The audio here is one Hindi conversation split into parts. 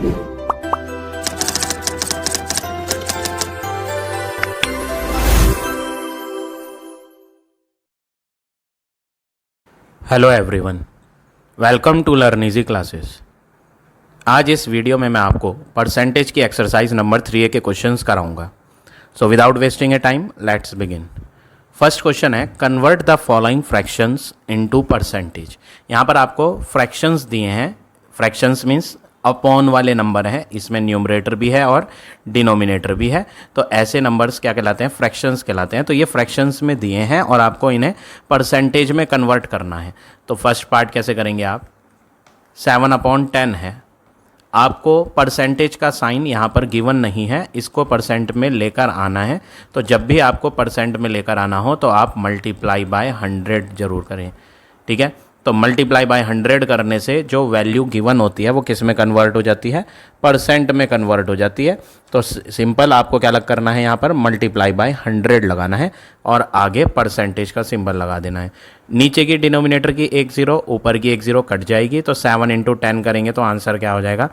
Hello everyone, welcome to learn easy classes. आज इस वीडियो में मैं आपको परसेंटेज की एक्सरसाइज नंबर 3A के क्वेश्चंस कराऊंगा। So without wasting a time let's begin. First question है, convert the following fractions into percentage. यहाँ पर आपको फ्रैक्शंस दिए हैं। फ्रैक्शंस मीन्स अपॉन वाले नंबर हैं, इसमें न्यूमरेटर भी है और डिनोमिनेटर भी है। तो ऐसे नंबर्स क्या कहलाते हैं? फ्रैक्शंस कहलाते हैं। तो ये फ्रैक्शंस में दिए हैं और आपको इन्हें परसेंटेज में कन्वर्ट करना है। तो फर्स्ट पार्ट कैसे करेंगे आप? 7/10 है। आपको परसेंटेज का साइन यहाँ पर गिवन नहीं है, इसको परसेंट में लेकर आना है। तो जब भी आपको परसेंट में लेकर आना हो तो आप मल्टीप्लाई बाय 100 जरूर करें, ठीक है। तो मल्टीप्लाई बाय 100 करने से जो वैल्यू गिवन होती है वो किस में कन्वर्ट हो जाती है? परसेंट में कन्वर्ट हो जाती है। तो सिंपल आपको क्या लग करना है? यहाँ पर मल्टीप्लाई बाय 100 लगाना है और आगे परसेंटेज का सिंबल लगा देना है। नीचे की डिनोमिनेटर की 1 0, ऊपर की 1 0 कट जाएगी। तो 7 × 10 करेंगे तो आंसर क्या हो जाएगा?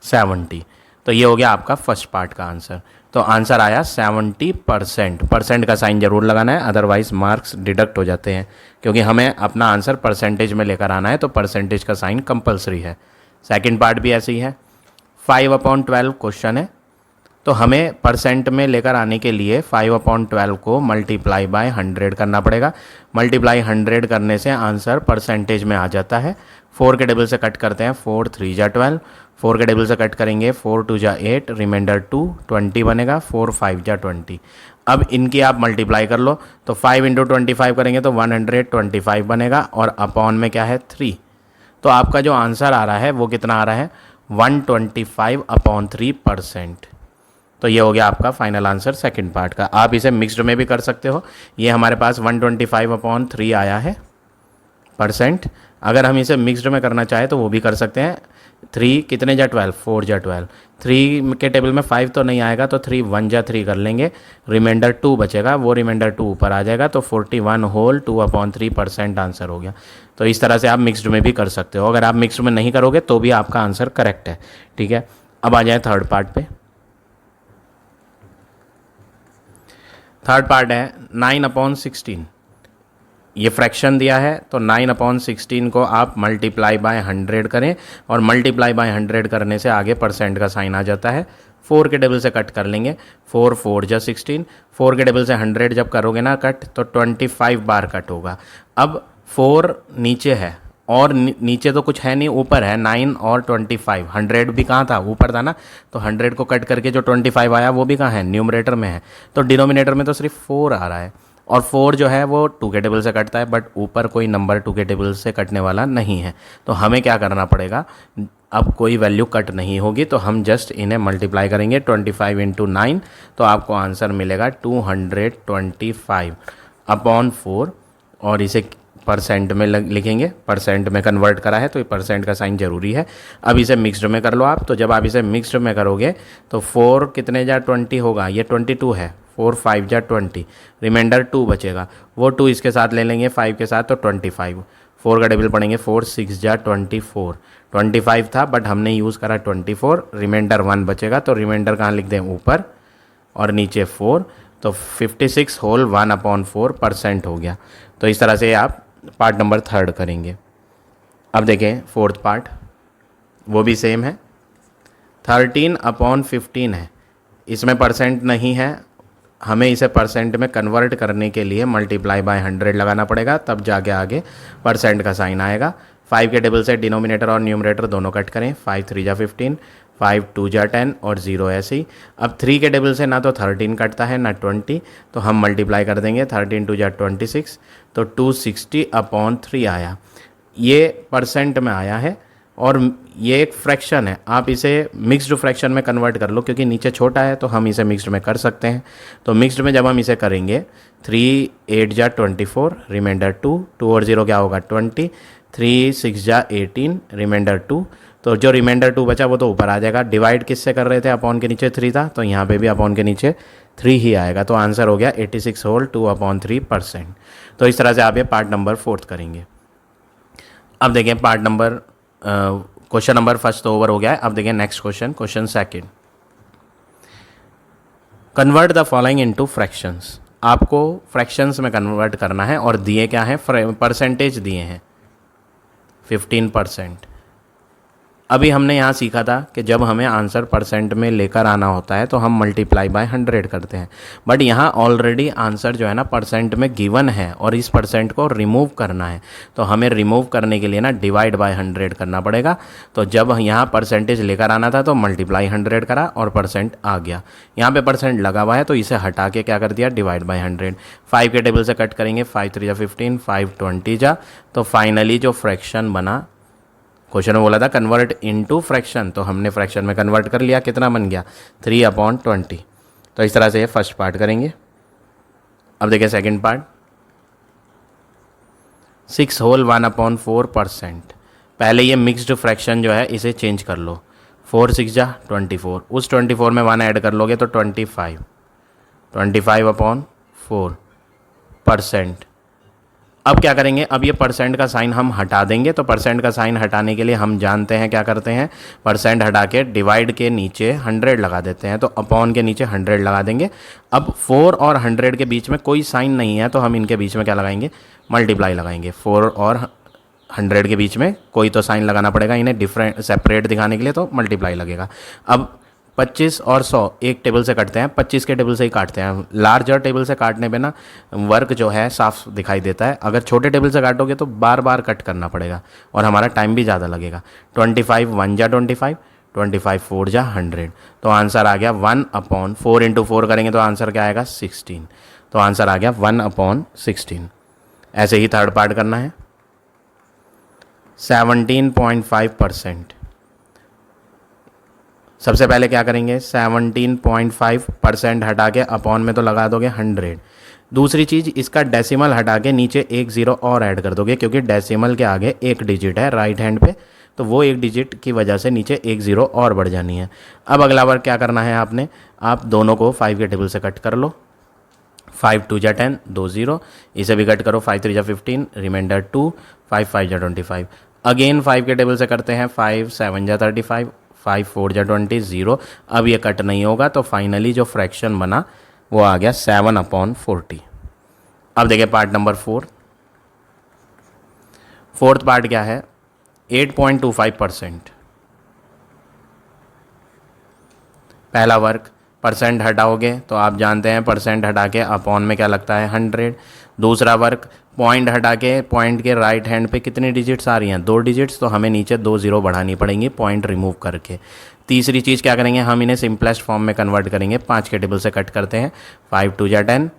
70। तो ये हो गया आपका फर्स्ट पार्ट का आंसर। तो आंसर आया 70%। परसेंट का साइन जरूर लगाना है, अदरवाइज मार्क्स डिडक्ट हो जाते हैं, क्योंकि हमें अपना आंसर परसेंटेज में लेकर आना है। तो परसेंटेज का साइन कंपलसरी है। सेकंड पार्ट भी ऐसे ही है। 5/12 क्वेश्चन है। तो हमें परसेंट में लेकर आने के लिए 5/12 को मल्टीप्लाई बाय 100 करना पड़ेगा। मल्टीप्लाई 100 करने से आंसर परसेंटेज में आ जाता है। 4 के टेबल से कट करते हैं, 4 3 जा 12। 4 के टेबल से कट करेंगे, 4 2 जा 8, रिमाइंडर 2, 20 बनेगा। 4 5 जा 20। अब इनकी आप मल्टीप्लाई कर लो। तो 5 × 25 करेंगे तो 125 बनेगा और अपॉन में क्या है? 3। तो आपका जो आंसर आ रहा है वो कितना आ रहा है? 125/3%। तो ये हो गया आपका फाइनल आंसर सेकंड पार्ट का। आप इसे मिक्स्ड में भी कर सकते हो। ये हमारे पास 125/3 आया है परसेंट। अगर हम इसे मिक्स्ड में करना चाहे तो वो भी कर सकते हैं। 3 कितने जा 12, 4 जा 12। 3 के टेबल में 5 तो नहीं आएगा, तो 3 1 जा 3 कर लेंगे। रिमाइंडर 2 बचेगा, वो रिमाइंडर 2 ऊपर आ जाएगा। तो 41/2/3% आंसर हो गया। तो इस तरह से आप मिक्स्ड में भी कर सकते हो। अगर आप मिक्स्ड में नहीं करोगे तो भी आपका आंसर करेक्ट है, ठीक है। अब आ जाए थर्ड पार्ट पे। थर्ड पार्ट है 9/16। ये फ्रैक्शन दिया है, तो 9/16 को आप मल्टीप्लाई बाय 100 करें और मल्टीप्लाई बाय 100 करने से आगे परसेंट का साइन आ जाता है। 4 के टेबल से कट कर लेंगे, 4 4 जा 16। 4 के टेबल से 100 जब करोगे ना कट, तो 25 बार कट होगा। अब 4 नीचे है और नीचे तो कुछ है नहीं, ऊपर है 9 और 25। 100 भी कहाँ था? ऊपर था ना। तो 100 को कट करके जो 25 आया वो भी कहाँ है? न्यूमरेटर में है। तो डिनोमिनेटर में तो सिर्फ 4 आ रहा है और 4 जो है वो 2 के टेबल से कटता है, बट ऊपर कोई नंबर 2 के टेबल से कटने वाला नहीं है। तो हमें क्या करना पड़ेगा? अब कोई वैल्यू कट नहीं होगी, तो हम जस्ट इन्हें मल्टीप्लाई करेंगे 25 × 9। तो आपको आंसर मिलेगा 225/4 और इसे परसेंट में लिखेंगे। परसेंट में कन्वर्ट करा है तो ये परसेंट का साइन जरूरी है। अब इसे मिक्स्ड में कर लो आप। तो जब आप इसे मिक्स्ड में करोगे तो 4 कितने जा 20 होगा? ये 22 है। 4 5 जा 20, रिमाइंडर 2 बचेगा। वो 2 इसके साथ ले लेंगे 5 के साथ, तो 25। 4 का टेबल पढ़ेंगे, 4 6 जा 24। 25 था बट हमने यूज़ करा 24, रिमाइंडर 1 बचेगा। तो रिमाइंडर कहाँ लिख दें? ऊपर और नीचे 4। तो 56/1/4% हो गया। तो इस तरह से आप पार्ट नंबर थर्ड करेंगे। अब देखें फोर्थ पार्ट, वो भी सेम है। 13/15 है। इसमें परसेंट नहीं है, हमें इसे परसेंट में कन्वर्ट करने के लिए मल्टीप्लाई बाय 100 लगाना पड़ेगा, तब जाके आगे परसेंट का साइन आएगा। 5 के टेबल से डिनोमिनेटर और न्यूमरेटर दोनों कट करें। 5 3 जा 15, 5 2 जा 10 और 0 ऐसे ही। अब 3 के टेबल से ना तो 13 कटता है ना 20, तो हम मल्टीप्लाई कर देंगे। 13 2 जा 26, तो 260/3 आया। ये परसेंट में आया है और ये एक फ्रैक्शन है। आप इसे मिक्स्ड फ्रैक्शन में कन्वर्ट कर लो, क्योंकि नीचे छोटा है तो हम इसे मिक्स्ड में कर सकते हैं। तो मिक्स्ड में जब हम इसे करेंगे, 3 8 जा 24, रिमाइंडर 2, 2 और 0 क्या होगा? 20। 3 6 जा 18, रिमाइंडर 2। तो जो रिमाइंडर 2 बचा वो तो ऊपर आ जाएगा। डिवाइड किससे कर रहे थे? अपॉन के नीचे 3 था, तो यहाँ पे भी अपॉन के नीचे 3 ही आएगा। तो आंसर हो गया 86/2/3%। तो इस तरह से आप ये पार्ट नंबर 4 करेंगे। अब देखें part number question number first तो ओवर हो गया है। अब देखिए next question, question second. Convert the following into fractions. आपको फ्रैक्शंस में कन्वर्ट करना है और दिए क्या हैं, परसेंटेज दिए हैं 15%। अभी हमने यहाँ सीखा था कि जब हमें आंसर परसेंट में लेकर आना होता है तो हम मल्टीप्लाई बाय 100 करते हैं, बट यहाँ ऑलरेडी आंसर जो है ना परसेंट में गिवन है और इस परसेंट को रिमूव करना है, तो हमें रिमूव करने के लिए ना डिवाइड बाय 100 करना पड़ेगा। तो जब यहाँ परसेंटेज लेकर आना था तो मल्टीप्लाई 100 करा और परसेंट आ गया। यहाँ पे परसेंट लगा हुआ है तो इसे हटा के क्या कर दिया, डिवाइड बाय 100। 5 के टेबल से कट करेंगे, 5 3 जा 15, 5 20 जा, तो फाइनली जो फ्रैक्शन बना, क्वेश्चन में बोला था कन्वर्ट इनटू फ्रैक्शन, तो हमने फ्रैक्शन में कन्वर्ट कर लिया। कितना बन गया, 3/20। तो इस तरह से ये फर्स्ट पार्ट करेंगे। अब देखिए सेकंड पार्ट, 6 होल 1/4%। पहले ये मिक्स्ड फ्रैक्शन जो है इसे चेंज कर लो। 4 6 जा 24, उस 24 में 1 ऐड कर लोगे तो 25/4%। अब क्या करेंगे, अब ये परसेंट का साइन हम हटा देंगे। तो परसेंट का साइन हटाने के लिए हम जानते हैं क्या करते हैं, परसेंट हटा के डिवाइड के नीचे 100 लगा देते हैं, तो अपॉन के नीचे 100 लगा देंगे। अब 4 और 100 के बीच में कोई साइन नहीं है तो हम इनके बीच में क्या लगाएंगे, मल्टीप्लाई लगाएंगे। 4 और 100 के बीच में कोई तो साइन लगाना पड़ेगा, इन्हें डिफरेंट सेपरेट दिखाने के लिए, तो मल्टीप्लाई लगेगा। अब 25 और 100 एक टेबल से कटते हैं, 25 के टेबल से ही काटते हैं। लार्जर टेबल से काटने पे ना वर्क जो है साफ दिखाई देता है, अगर छोटे टेबल से काटोगे तो बार बार कट करना पड़ेगा और हमारा टाइम भी ज़्यादा लगेगा। 25 1 जा 25, 25 4 जा 100, तो आंसर आ गया 1/4 इंटू 4 करेंगे तो आंसर क्या आएगा, 16। तो आंसर आ गया 1/16। ऐसे ही थर्ड पार्ट करना है, 17.5%। सबसे पहले क्या करेंगे, 17.5% हटा के अपॉन में तो लगा दोगे 100। दूसरी चीज़, इसका डेसिमल हटा के नीचे एक ज़ीरो और ऐड कर दोगे, क्योंकि डेसिमल के आगे एक डिजिट है राइट हैंड पे, तो वो एक डिजिट की वजह से नीचे एक ज़ीरो और बढ़ जानी है। अब अगला वर्क क्या करना है आपने, आप दोनों को 5 के टेबल से कट कर लो। 5 2 जा 10, 2 0, इसे भी कट करो। 5 3 जा 15, रिमाइंडर 2, 5 5 जा 25। अगेन 5 के टेबल से करते हैं, 5 7 जा 35, 5 4 जा 20, 0। अब ये कट नहीं होगा तो फाइनली जो फ्रैक्शन बना वो आ गया 7/40। अब देखिए पार्ट नंबर 4। फोर्थ पार्ट क्या है, 8.25%। पहला वर्क, परसेंट हटाओगे तो आप जानते हैं परसेंट हटा के अपॉन में क्या लगता है, 100। दूसरा वर्क, पॉइंट हटा के पॉइंट के राइट हैंड पे कितनी डिजिट्स आ रही हैं, 2 डिजिट्स, तो हमें नीचे 2 ज़ीरो बढ़ानी पड़ेंगी पॉइंट रिमूव करके। तीसरी चीज़ क्या करेंगे, हम इन्हें सिंपलेस्ट फॉर्म में कन्वर्ट करेंगे। 5 के टेबल से कट करते हैं, 5 2 जा 10,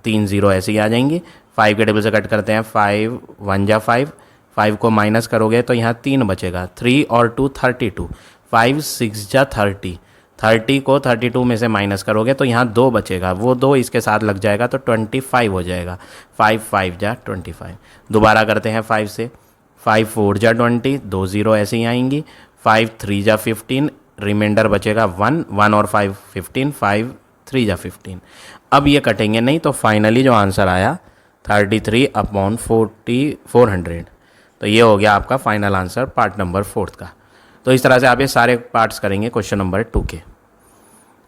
3 0 ऐसे ही आ जाएंगी। 5 के टेबल से कट करते हैं, 5 1 जा 5, 5 को माइनस करोगे तो यहाँ 3 बचेगा, 3 और 2 32, 5 6 जा 30, 30 को 32 में से माइनस करोगे तो यहाँ 2 बचेगा, वो 2 इसके साथ लग जाएगा तो 25 हो जाएगा। 5 5 जा 25। दोबारा करते हैं 5 से, 5 4 जा 20, 2 0 ऐसे ही आएंगी। 5 3 जा 15, रिमाइंडर बचेगा 1, 1 और 5 15, 5 3 जा 15। अब ये कटेंगे नहीं तो फाइनली जो आंसर आया 33/400। तो ये हो गया आपका फाइनल आंसर पार्ट नंबर 4 का। तो इस तरह से आप ये सारे पार्ट्स करेंगे क्वेश्चन नंबर 2 के।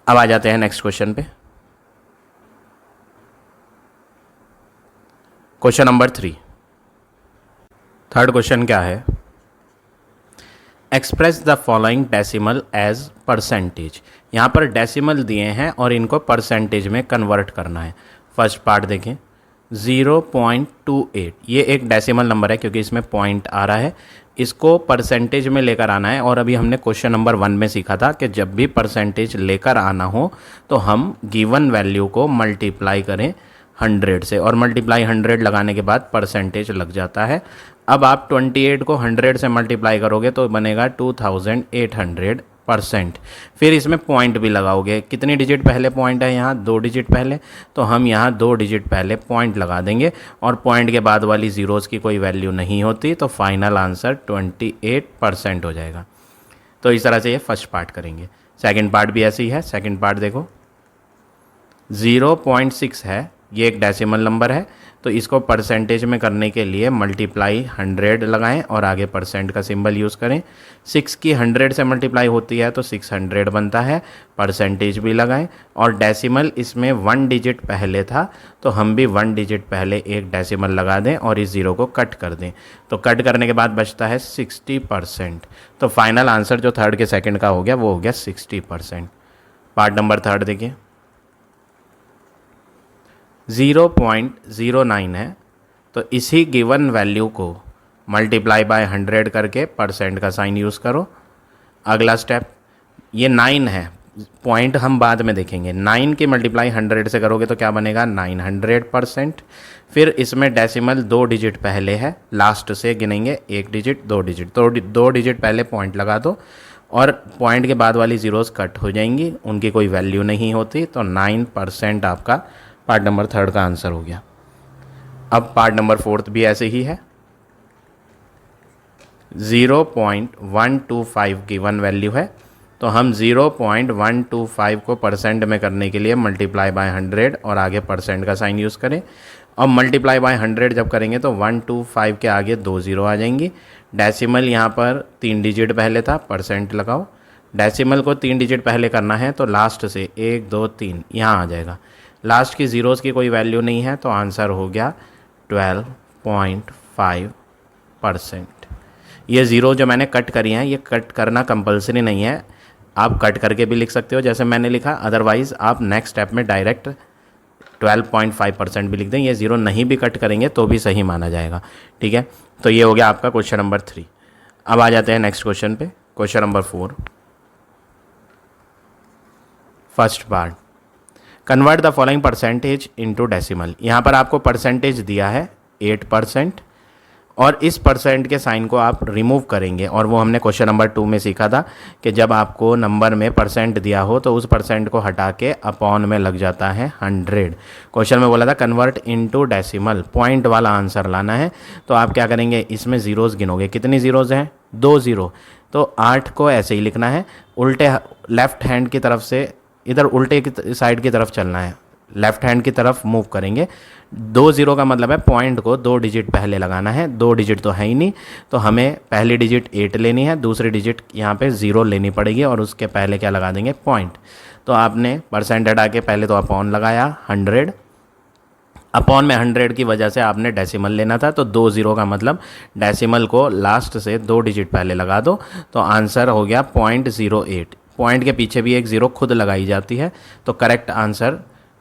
अब आ जाते हैं नेक्स्ट क्वेश्चन पे, क्वेश्चन नंबर 3। थर्ड क्वेश्चन क्या है, express the following decimal as percentage. यहाँ पर डेसिमल दिए हैं और इनको परसेंटेज में कन्वर्ट करना है। फर्स्ट पार्ट देखें, 0.28, ये एक डेसिमल नंबर है क्योंकि इसमें पॉइंट आ रहा है, इसको परसेंटेज में लेकर आना है। और अभी हमने क्वेश्चन नंबर 1 में सीखा था कि जब भी परसेंटेज लेकर आना हो तो हम गिवन वैल्यू को मल्टीप्लाई करें 100 से, और मल्टीप्लाई 100 लगाने के बाद परसेंटेज लग जाता है। अब आप 28 को 100 से मल्टीप्लाई करोगे तो बनेगा 2800%। फिर इसमें पॉइंट भी लगाओगे, कितनी डिजिट पहले पॉइंट है, यहाँ 2 डिजिट पहले, तो हम यहाँ 2 डिजिट पहले पॉइंट लगा देंगे और पॉइंट के बाद वाली ज़ीरोज़ की कोई वैल्यू नहीं होती, तो फाइनल आंसर 28% हो जाएगा। तो इस तरह से ये फर्स्ट पार्ट करेंगे। सेकंड पार्ट भी ऐसे ही है। सेकंड पार्ट देखो, 0.6 है, ये एक डेसिमल नंबर है, तो इसको परसेंटेज में करने के लिए मल्टीप्लाई 100 लगाएं और आगे परसेंट का सिंबल यूज़ करें। 6 की 100 से मल्टीप्लाई होती है तो 600 बनता है, परसेंटेज भी लगाएं। और डेसिमल इसमें 1 डिजिट पहले था तो हम भी 1 डिजिट पहले एक डेसिमल लगा दें और इस ज़ीरो को कट कर दें। तो कट करने के बाद बचता है 60%। तो फाइनल आंसर जो थर्ड के सेकंड का हो गया वो हो गया 60%। पार्ट नंबर थर्ड देखिए, 0.09 है, तो इसी गिवन वैल्यू को मल्टीप्लाई बाय 100 करके परसेंट का साइन यूज़ करो। अगला स्टेप, ये 9 है, पॉइंट हम बाद में देखेंगे। 9 की मल्टीप्लाई 100 से करोगे तो क्या बनेगा 900%। फिर इसमें डेसिमल 2 डिजिट पहले है, लास्ट से गिनेंगे 1 डिजिट 2 डिजिट, तो 2 डिजिट पहले पॉइंट लगा दो और पॉइंट के बाद वाली ज़ीरोज़ कट हो जाएंगी, उनकी कोई वैल्यू नहीं होती, तो 9% आपका पार्ट नंबर थर्ड का आंसर हो गया। अब पार्ट नंबर फोर्थ भी ऐसे ही है। 0.125 गिवन वैल्यू है, तो हम 0.125 को परसेंट में करने के लिए मल्टीप्लाई बाय 100 और आगे परसेंट का साइन यूज़ करें। अब मल्टीप्लाई बाय 100 जब करेंगे तो 125 के आगे 2 ज़ीरो आ जाएंगी। डेसिमल यहाँ पर 3 डिजिट पहले था, परसेंट लगाओ। डेसिमल को 3 डिजिट पहले करना है तो लास्ट से 1 2 3 यहाँ आ जाएगा। लास्ट की ज़ीरोज़ की कोई वैल्यू नहीं है तो आंसर हो गया 12.5%। ये ज़ीरो जो मैंने कट करी हैं ये कट करना कंपलसरी नहीं है, आप कट करके भी लिख सकते हो जैसे मैंने लिखा, अदरवाइज़ आप नेक्स्ट स्टेप में डायरेक्ट 12.5% भी लिख दें। ये ज़ीरो नहीं भी कट करेंगे तो भी सही माना जाएगा, ठीक है। तो ये हो गया आपका क्वेश्चन नंबर 3। अब आ जाते हैं नेक्स्ट क्वेश्चन पे, question number 4, first part. Convert the following percentage into decimal. यहाँ पर आपको परसेंटेज दिया है 8% और इस परसेंट के साइन को आप रिमूव करेंगे, और वो हमने क्वेश्चन नंबर 2 में सीखा था कि जब आपको नंबर में परसेंट दिया हो तो उस परसेंट को हटा के अपॉन में लग जाता है 100। क्वेश्चन में बोला था कन्वर्ट इनटू डेसिमल, पॉइंट वाला आंसर लाना है। तो आप क्या करेंगे, इसमें ज़ीरोज़ गिनोगे, कितनी ज़ीरोज़ हैं 2 ज़ीरो, तो 8 को ऐसे ही लिखना है, उल्टे लेफ़्ट हैंड की तरफ से इधर उल्टे की साइड की तरफ चलना है, लेफ्ट हैंड की तरफ मूव करेंगे। 2 ज़ीरो का मतलब है पॉइंट को 2 डिजिट पहले लगाना है, 2 डिजिट तो है ही नहीं, तो हमें पहली डिजिट 8 लेनी है, दूसरी डिजिट यहाँ पे 0 लेनी पड़ेगी और उसके पहले क्या लगा देंगे पॉइंट। तो आपने परसेंट हटा के पहले तो अपॉन लगाया 100, अपॉन में 100 की वजह से आपने डेसिमल लेना था, तो 2 ज़ीरो का मतलब डेसिमल को लास्ट से 2 डिजिट पहले लगा दो, तो आंसर हो गया 0.08। पॉइंट के पीछे भी एक ज़ीरो खुद लगाई जाती है, तो करेक्ट आंसर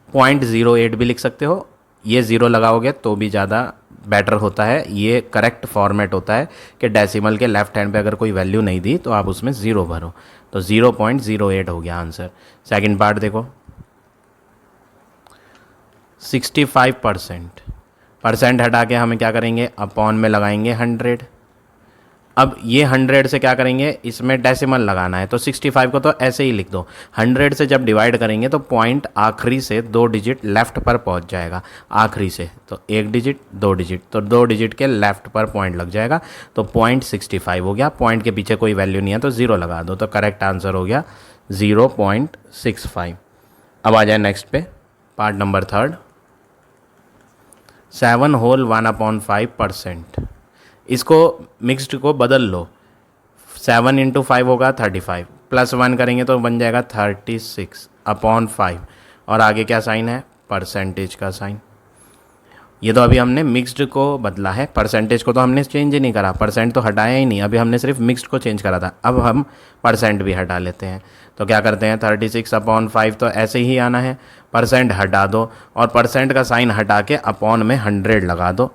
0.08 भी लिख सकते हो। ये ज़ीरो लगाओगे तो भी ज़्यादा बेटर होता है, ये करेक्ट फॉर्मेट होता है कि डेसिमल के लेफ्ट हैंड पे अगर कोई वैल्यू नहीं दी तो आप उसमें ज़ीरो भरो, तो 0.08 हो गया आंसर। सेकंड पार्ट देखो, 65%। परसेंट हटा के हमें क्या करेंगे, अपॉन में लगाएंगे 100। अब ये 100 से क्या करेंगे, इसमें डेसिमल लगाना है, तो 65 को तो ऐसे ही लिख दो। 100 से जब डिवाइड करेंगे तो पॉइंट आखिरी से 2 डिजिट लेफ़्ट पर पहुंच जाएगा, आखिरी से, तो 1 डिजिट 2 डिजिट, तो 2 डिजिट के लेफ़्ट पर पॉइंट लग जाएगा, तो 0.65 हो गया। पॉइंट के पीछे कोई वैल्यू नहीं है तो 0 लगा दो, तो करेक्ट आंसर हो गया 0.65। अब आ जाए नेक्स्ट पे, पार्ट नंबर थर्ड, 7 होल 1/5%। इसको मिक्स्ड को बदल लो, 7 × 5 होगा 35, प्लस 1 करेंगे तो बन जाएगा 36/5, और आगे क्या साइन है, परसेंटेज का साइन। ये तो अभी हमने मिक्स्ड को बदला है, परसेंटेज को तो हमने चेंज ही नहीं करा, परसेंट तो हटाया ही नहीं, अभी हमने सिर्फ मिक्स्ड को चेंज करा था। अब हम परसेंट भी हटा लेते हैं, तो क्या करते हैं 36/5, तो ऐसे ही आना है, परसेंट हटा दो और परसेंट का साइन हटा के अपॉन में 100 लगा दो,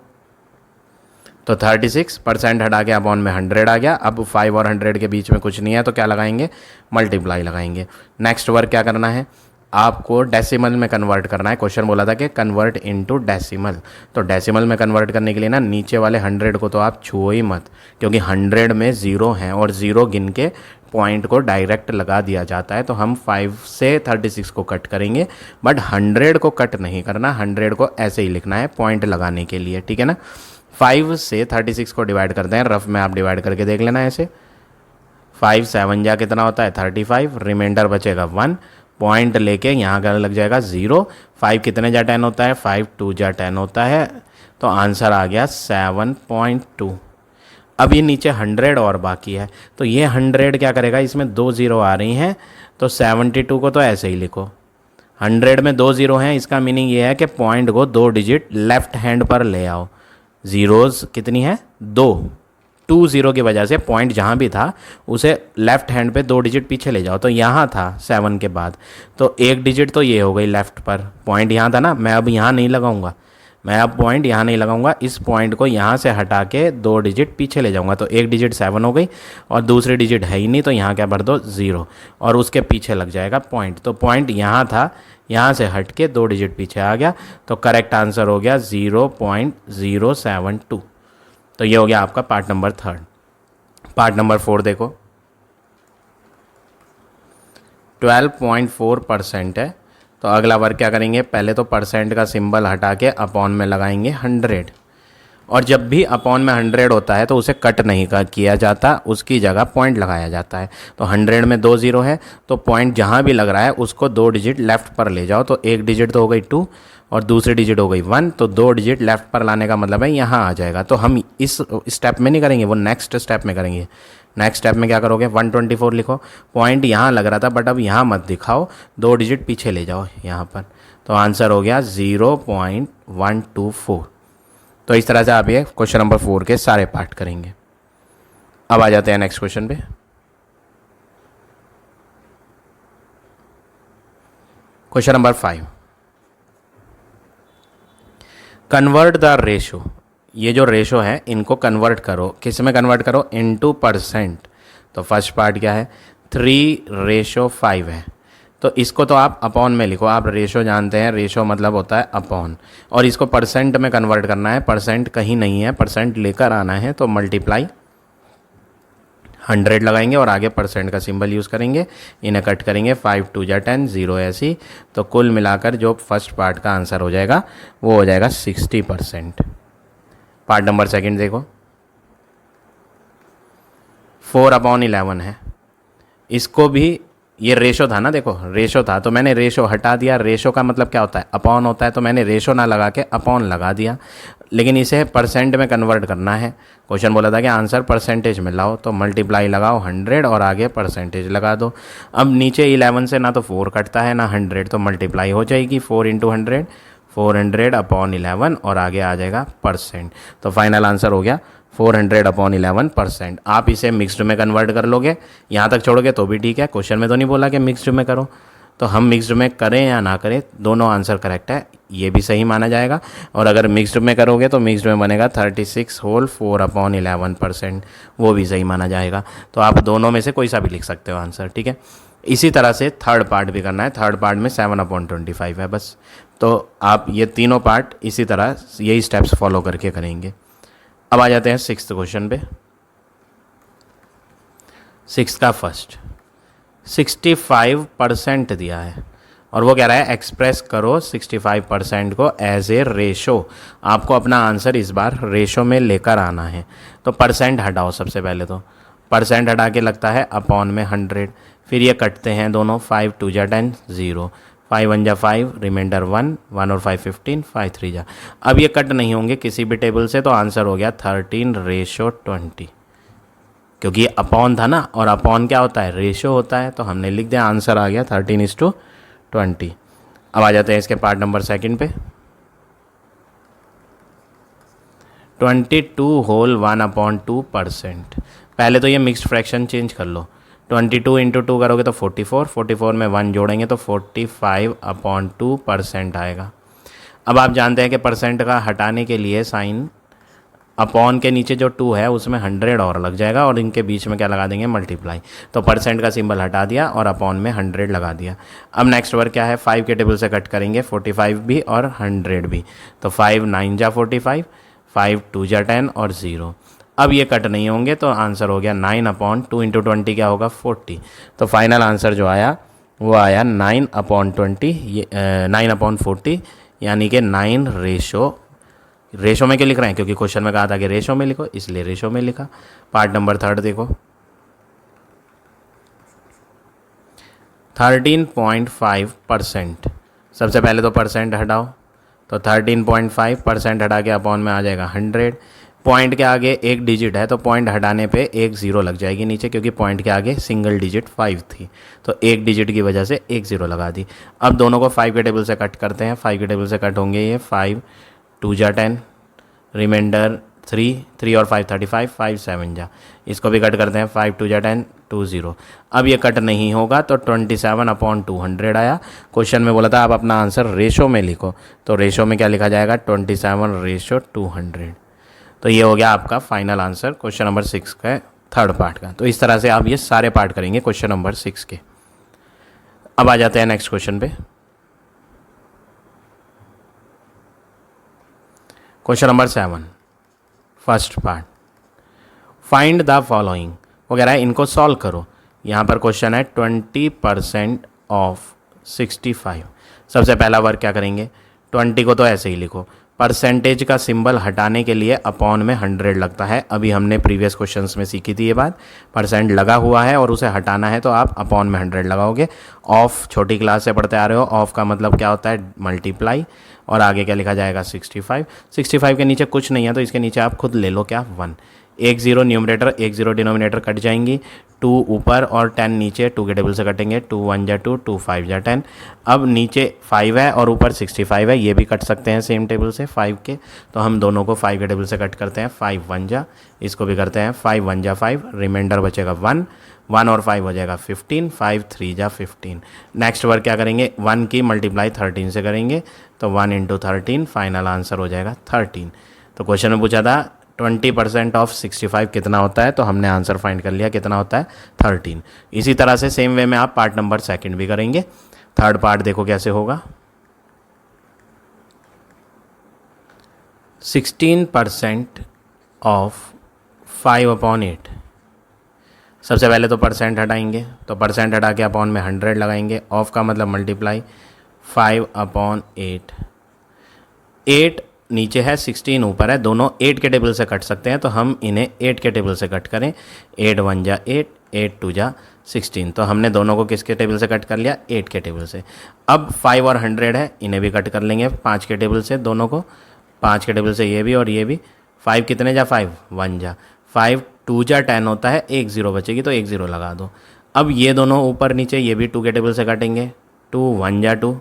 तो 36% हटा के अपॉन में 100 आ गया। अब 5 और 100 के बीच में कुछ नहीं है तो क्या लगाएंगे, मल्टीप्लाई लगाएंगे। नेक्स्ट वर्क क्या करना है, आपको डेसिमल में कन्वर्ट करना है। क्वेश्चन बोला था कि कन्वर्ट इनटू डेसिमल, तो डेसिमल में कन्वर्ट करने के लिए ना नीचे वाले 100 को तो आप छुओ ही मत, क्योंकि 100 में ज़ीरो हैं और ज़ीरो गिन के पॉइंट को डायरेक्ट लगा दिया जाता है। तो हम 5 से 36 को कट करेंगे, बट 100 को कट नहीं करना, 100 को ऐसे ही लिखना है पॉइंट लगाने के लिए, ठीक है ना। 5 से 36 को डिवाइड करते हैं, रफ में आप डिवाइड करके देख लेना ऐसे। 5 7 जा कितना होता है 35, रिमाइंडर बचेगा 1, पॉइंट लेके यहाँ का लग जाएगा 0। 5 कितने जा 10 होता है, 5 2 जा 10 होता है, तो आंसर आ गया 7.2। अब ये नीचे 100 और बाकी है, तो ये 100 क्या करेगा, इसमें 2 0 आ रही हैं, तो 72 को तो ऐसे ही लिखो। 100 में 2 0 हैं, इसका मीनिंग ये है कि पॉइंट को 2 डिजिट लेफ्ट हैंड पर ले आओ। ज़ीरोज़ कितनी है, 2। 2 0 की वजह से पॉइंट जहाँ भी था उसे लेफ्ट हैंड पे 2 डिजिट पीछे ले जाओ, तो यहाँ था 7 के बाद, तो 1 डिजिट तो ये हो गई लेफ्ट पर, पॉइंट यहाँ था ना, मैं अब यहाँ नहीं लगाऊंगा, मैं अब पॉइंट यहाँ नहीं लगाऊंगा, इस पॉइंट को यहाँ से हटा के 2 डिजिट पीछे ले जाऊंगा, तो 1 डिजिट 7 हो गई और दूसरी डिजिट है ही नहीं, तो यहाँ क्या भर दो 0 और उसके पीछे लग जाएगा पॉइंट, तो पॉइंट यहाँ था, यहाँ से हट के 2 डिजिट पीछे आ गया, तो करेक्ट आंसर हो गया 0.072। तो ये हो गया आपका पार्ट नंबर 3। पार्ट नंबर 4 देखो, 12.4% है, तो अगला वर्क क्या करेंगे, पहले तो परसेंट का सिंबल हटा के अपॉन में लगाएंगे 100, और जब भी अपॉन में 100 होता है तो उसे कट नहीं किया जाता, उसकी जगह पॉइंट लगाया जाता है। तो 100 में 2 0 है, तो पॉइंट जहाँ भी लग रहा है उसको 2 डिजिट लेफ़्ट पर ले जाओ, तो 1 डिजिट तो हो गई 2 और दूसरी डिजिट हो गई 1, तो 2 डिजिट लेफ़्ट पर लाने का मतलब है यहाँ आ जाएगा। तो हम इस स्टेप में नहीं करेंगे, वो नेक्स्ट स्टेप में करेंगे। नेक्स्ट स्टेप में क्या करोगे, 124 लिखो, पॉइंट यहाँ लग रहा था बट अब यहाँ मत दिखाओ, 2 डिजिट पीछे ले जाओ यहाँ पर, तो आंसर हो गया 0.124। तो इस तरह से आप ये क्वेश्चन नंबर 4 के सारे पार्ट करेंगे। अब आ जाते हैं नेक्स्ट क्वेश्चन पे। Question number 5, convert the ratio. ये जो रेशो है इनको कन्वर्ट करो, किस में कन्वर्ट करो, इनटू परसेंट। तो फर्स्ट पार्ट क्या है, 3:5 है, तो इसको तो आप अपॉन में लिखो, आप रेशो जानते हैं, रेशो मतलब होता है अपॉन, और इसको परसेंट में कन्वर्ट करना है, परसेंट कहीं नहीं है, परसेंट लेकर आना है, तो मल्टीप्लाई 100 लगाएंगे और आगे परसेंट का सिंबल यूज़ करेंगे, इन्हें कट करेंगे, 5 2 जा 10, 0 ऐसी, तो कुल मिलाकर जो फर्स्ट पार्ट का आंसर हो जाएगा वो हो जाएगा 60%। पार्ट नंबर 2 देखो, 4/11 है, इसको भी, ये रेशो था ना, देखो रेशो था तो मैंने रेशो हटा दिया, रेशो का मतलब क्या होता है, अपॉन होता है, तो मैंने रेशो ना लगा के अपॉन लगा दिया, लेकिन इसे परसेंट में कन्वर्ट करना है। क्वेश्चन बोला था कि आंसर परसेंटेज में लाओ, तो मल्टीप्लाई लगाओ 100 और आगे परसेंटेज लगा दो। अब नीचे 11 से ना तो 4 कटता है ना 100, तो मल्टीप्लाई हो जाएगी 4 × 100, 400/11 और आगे आ जाएगा परसेंट, तो फाइनल आंसर हो गया 400/11%। आप इसे मिक्स्ड में कन्वर्ट कर लोगे, यहाँ तक छोड़ोगे तो भी ठीक है, क्वेश्चन में तो नहीं बोला कि मिक्स्ड में करो, तो हम मिक्स्ड में करें या ना करें दोनों आंसर करेक्ट है, ये भी सही माना जाएगा। और अगर मिक्स्ड में करोगे तो मिक्स्ड में बनेगा 36 होल 4/11%, वो भी सही माना जाएगा। तो आप दोनों में से कोई सा भी लिख सकते हो आंसर, ठीक है। इसी तरह से थर्ड पार्ट भी करना है, थर्ड पार्ट में 7/25 है बस। तो आप ये तीनों पार्ट इसी तरह यही स्टेप्स फॉलो करके करेंगे। अब आ जाते हैं 6th क्वेश्चन पे। 6 का फर्स्ट 65% दिया है और वो कह रहा है एक्सप्रेस करो 65% को एज ए रेशो। आपको अपना आंसर इस बार रेशो में लेकर आना है, तो परसेंट हटाओ, सबसे पहले तो परसेंट हटा के लगता है अपॉन में 100, फिर ये कटते हैं दोनों, 5 2 जा 10, 0, 5 1 जा 5, रिमाइंडर 1, 1 और 5 15, 5 3 जा। अब ये कट नहीं होंगे किसी भी टेबल से, तो आंसर हो गया 13:20, क्योंकि ये अपॉन था ना, और अपॉन क्या होता है, रेशो होता है, तो हमने लिख दिया, आंसर आ गया 13:20। अब आ जाते हैं इसके पार्ट नंबर 2 पे। 22 होल 1/2%। पहले तो ये मिक्स्ड फ्रैक्शन चेंज कर लो, 22 × 2 करोगे तो 44, 44 में 1 जोड़ेंगे तो 45/2% आएगा। अब आप जानते हैं कि परसेंट का हटाने के लिए साइन अपॉन के नीचे जो 2 है उसमें 100 और लग जाएगा, और इनके बीच में क्या लगा देंगे, मल्टीप्लाई। तो परसेंट का सिंबल हटा दिया और अपॉन में 100 लगा दिया। अब नेक्स्ट वर्क क्या है, 5 के टेबल से कट करेंगे, 45 भी और 100 भी, तो 5 9 जा 45, 5 2 जा 10 और 0। अब ये कट नहीं होंगे, तो आंसर हो गया 9/2 × 20 क्या होगा, 40। तो फाइनल आंसर जो आया वो आया 9/20, 9/40, यानी कि 9 रेशो में क्यों लिख रहे हैं, क्योंकि क्वेश्चन में कहा था कि रेशो में लिखो, इसलिए रेशो में लिखा। पार्ट नंबर 3 देखो, 13.5%। सबसे पहले तो परसेंट हटाओ, तो 13.5% हटा के अपॉन में आ जाएगा 100। पॉइंट के आगे एक डिजिट है तो पॉइंट हटाने पे एक ज़ीरो लग जाएगी नीचे, क्योंकि पॉइंट के आगे सिंगल डिजिट 5 थी, तो एक डिजिट की वजह से एक ज़ीरो लगा दी। अब दोनों को 5 के टेबल से कट करते हैं। 5 के टेबल से कट होंगे ये 5 2 जा 10, रिमाइंडर 3 और 5 35, 5 7 जा। इसको भी कट करते हैं, 5 2 जा 10 2 0। अब ये कट नहीं होगा तो 27/200 आया। क्वेश्चन में बोला था आप अपना आंसर रेशो में लिखो, तो रेशो में क्या लिखा जाएगा 27/200। तो ये हो गया आपका फाइनल आंसर क्वेश्चन नंबर 6 का थर्ड पार्ट का। तो इस तरह से आप ये सारे पार्ट करेंगे क्वेश्चन नंबर 6 के। अब आ जाते हैं नेक्स्ट क्वेश्चन पे। Question number 7 first part, find the following. वो कह रहा है इनको सॉल्व करो। यहाँ पर क्वेश्चन है 20% ऑफ 65। सबसे पहला वर्क क्या करेंगे, 20 को तो ऐसे ही लिखो। परसेंटेज का सिंबल हटाने के लिए अपॉन में 100 लगता है। अभी हमने प्रीवियस क्वेश्चंस में सीखी थी ये बात। परसेंट लगा हुआ है और उसे हटाना है तो आप अपॉन में 100 लगाओगे। ऑफ छोटी क्लास से पढ़ते आ रहे हो, ऑफ का मतलब क्या होता है मल्टीप्लाई, और आगे क्या लिखा जाएगा 65। 65 के नीचे कुछ नहीं है तो इसके नीचे आप खुद ले लो क्या 1। एक ज़ीरो न्यूमरेटर एक ज़ीरो डिनोमिनेटर कट जाएंगी, 2 ऊपर और 10 नीचे, 2 के टेबल से कटेंगे, 2 1 जा 2 2 5 जा 10। अब नीचे 5 है और ऊपर 65 है, ये भी कट सकते हैं सेम टेबल से 5 के, तो हम दोनों को 5 के टेबल से कट करते हैं। 5 1 जा, इसको भी करते हैं 5 1 जा 5, रिमाइंडर बचेगा 1 1 और 5 हो जाएगा 15, 5 3 जा 15। नेक्स्ट वर्क क्या करेंगे, 1 की मल्टीप्लाई 13 से करेंगे, तो 1 × 13, फाइनल आंसर हो जाएगा 13। तो क्वेश्चन में पूछा था 20% ऑफ 65 कितना होता है, तो हमने आंसर फाइंड कर लिया कितना होता है 13। इसी तरह से सेम वे में आप पार्ट नंबर 2 भी करेंगे। थर्ड पार्ट देखो कैसे होगा। 16% ऑफ 5/8। सबसे पहले तो परसेंट हटाएंगे, तो परसेंट हटा के अपॉन में 100 लगाएंगे। ऑफ का मतलब मल्टीप्लाई 5/8। 8 नीचे है 16 ऊपर है, दोनों 8 के टेबल से कट सकते हैं, तो हम इन्हें 8 के टेबल से कट करें। 8 1 जा 8, 8 2 जा 16। तो हमने दोनों को किसके टेबल से कट कर लिया 8 के टेबल से। अब 5 और 100 है, इन्हें भी कट कर लेंगे 5 के टेबल से, दोनों को 5 के टेबल से ये भी और ये भी। 5 कितने जा 5 1 जा 5 2 जा 10 होता है, एक ज़ीरो बचेगी तो एक ज़ीरो लगा दो। अब ये दोनों ऊपर नीचे ये भी 2 के टेबल से काटेंगे। 2 1 जा 2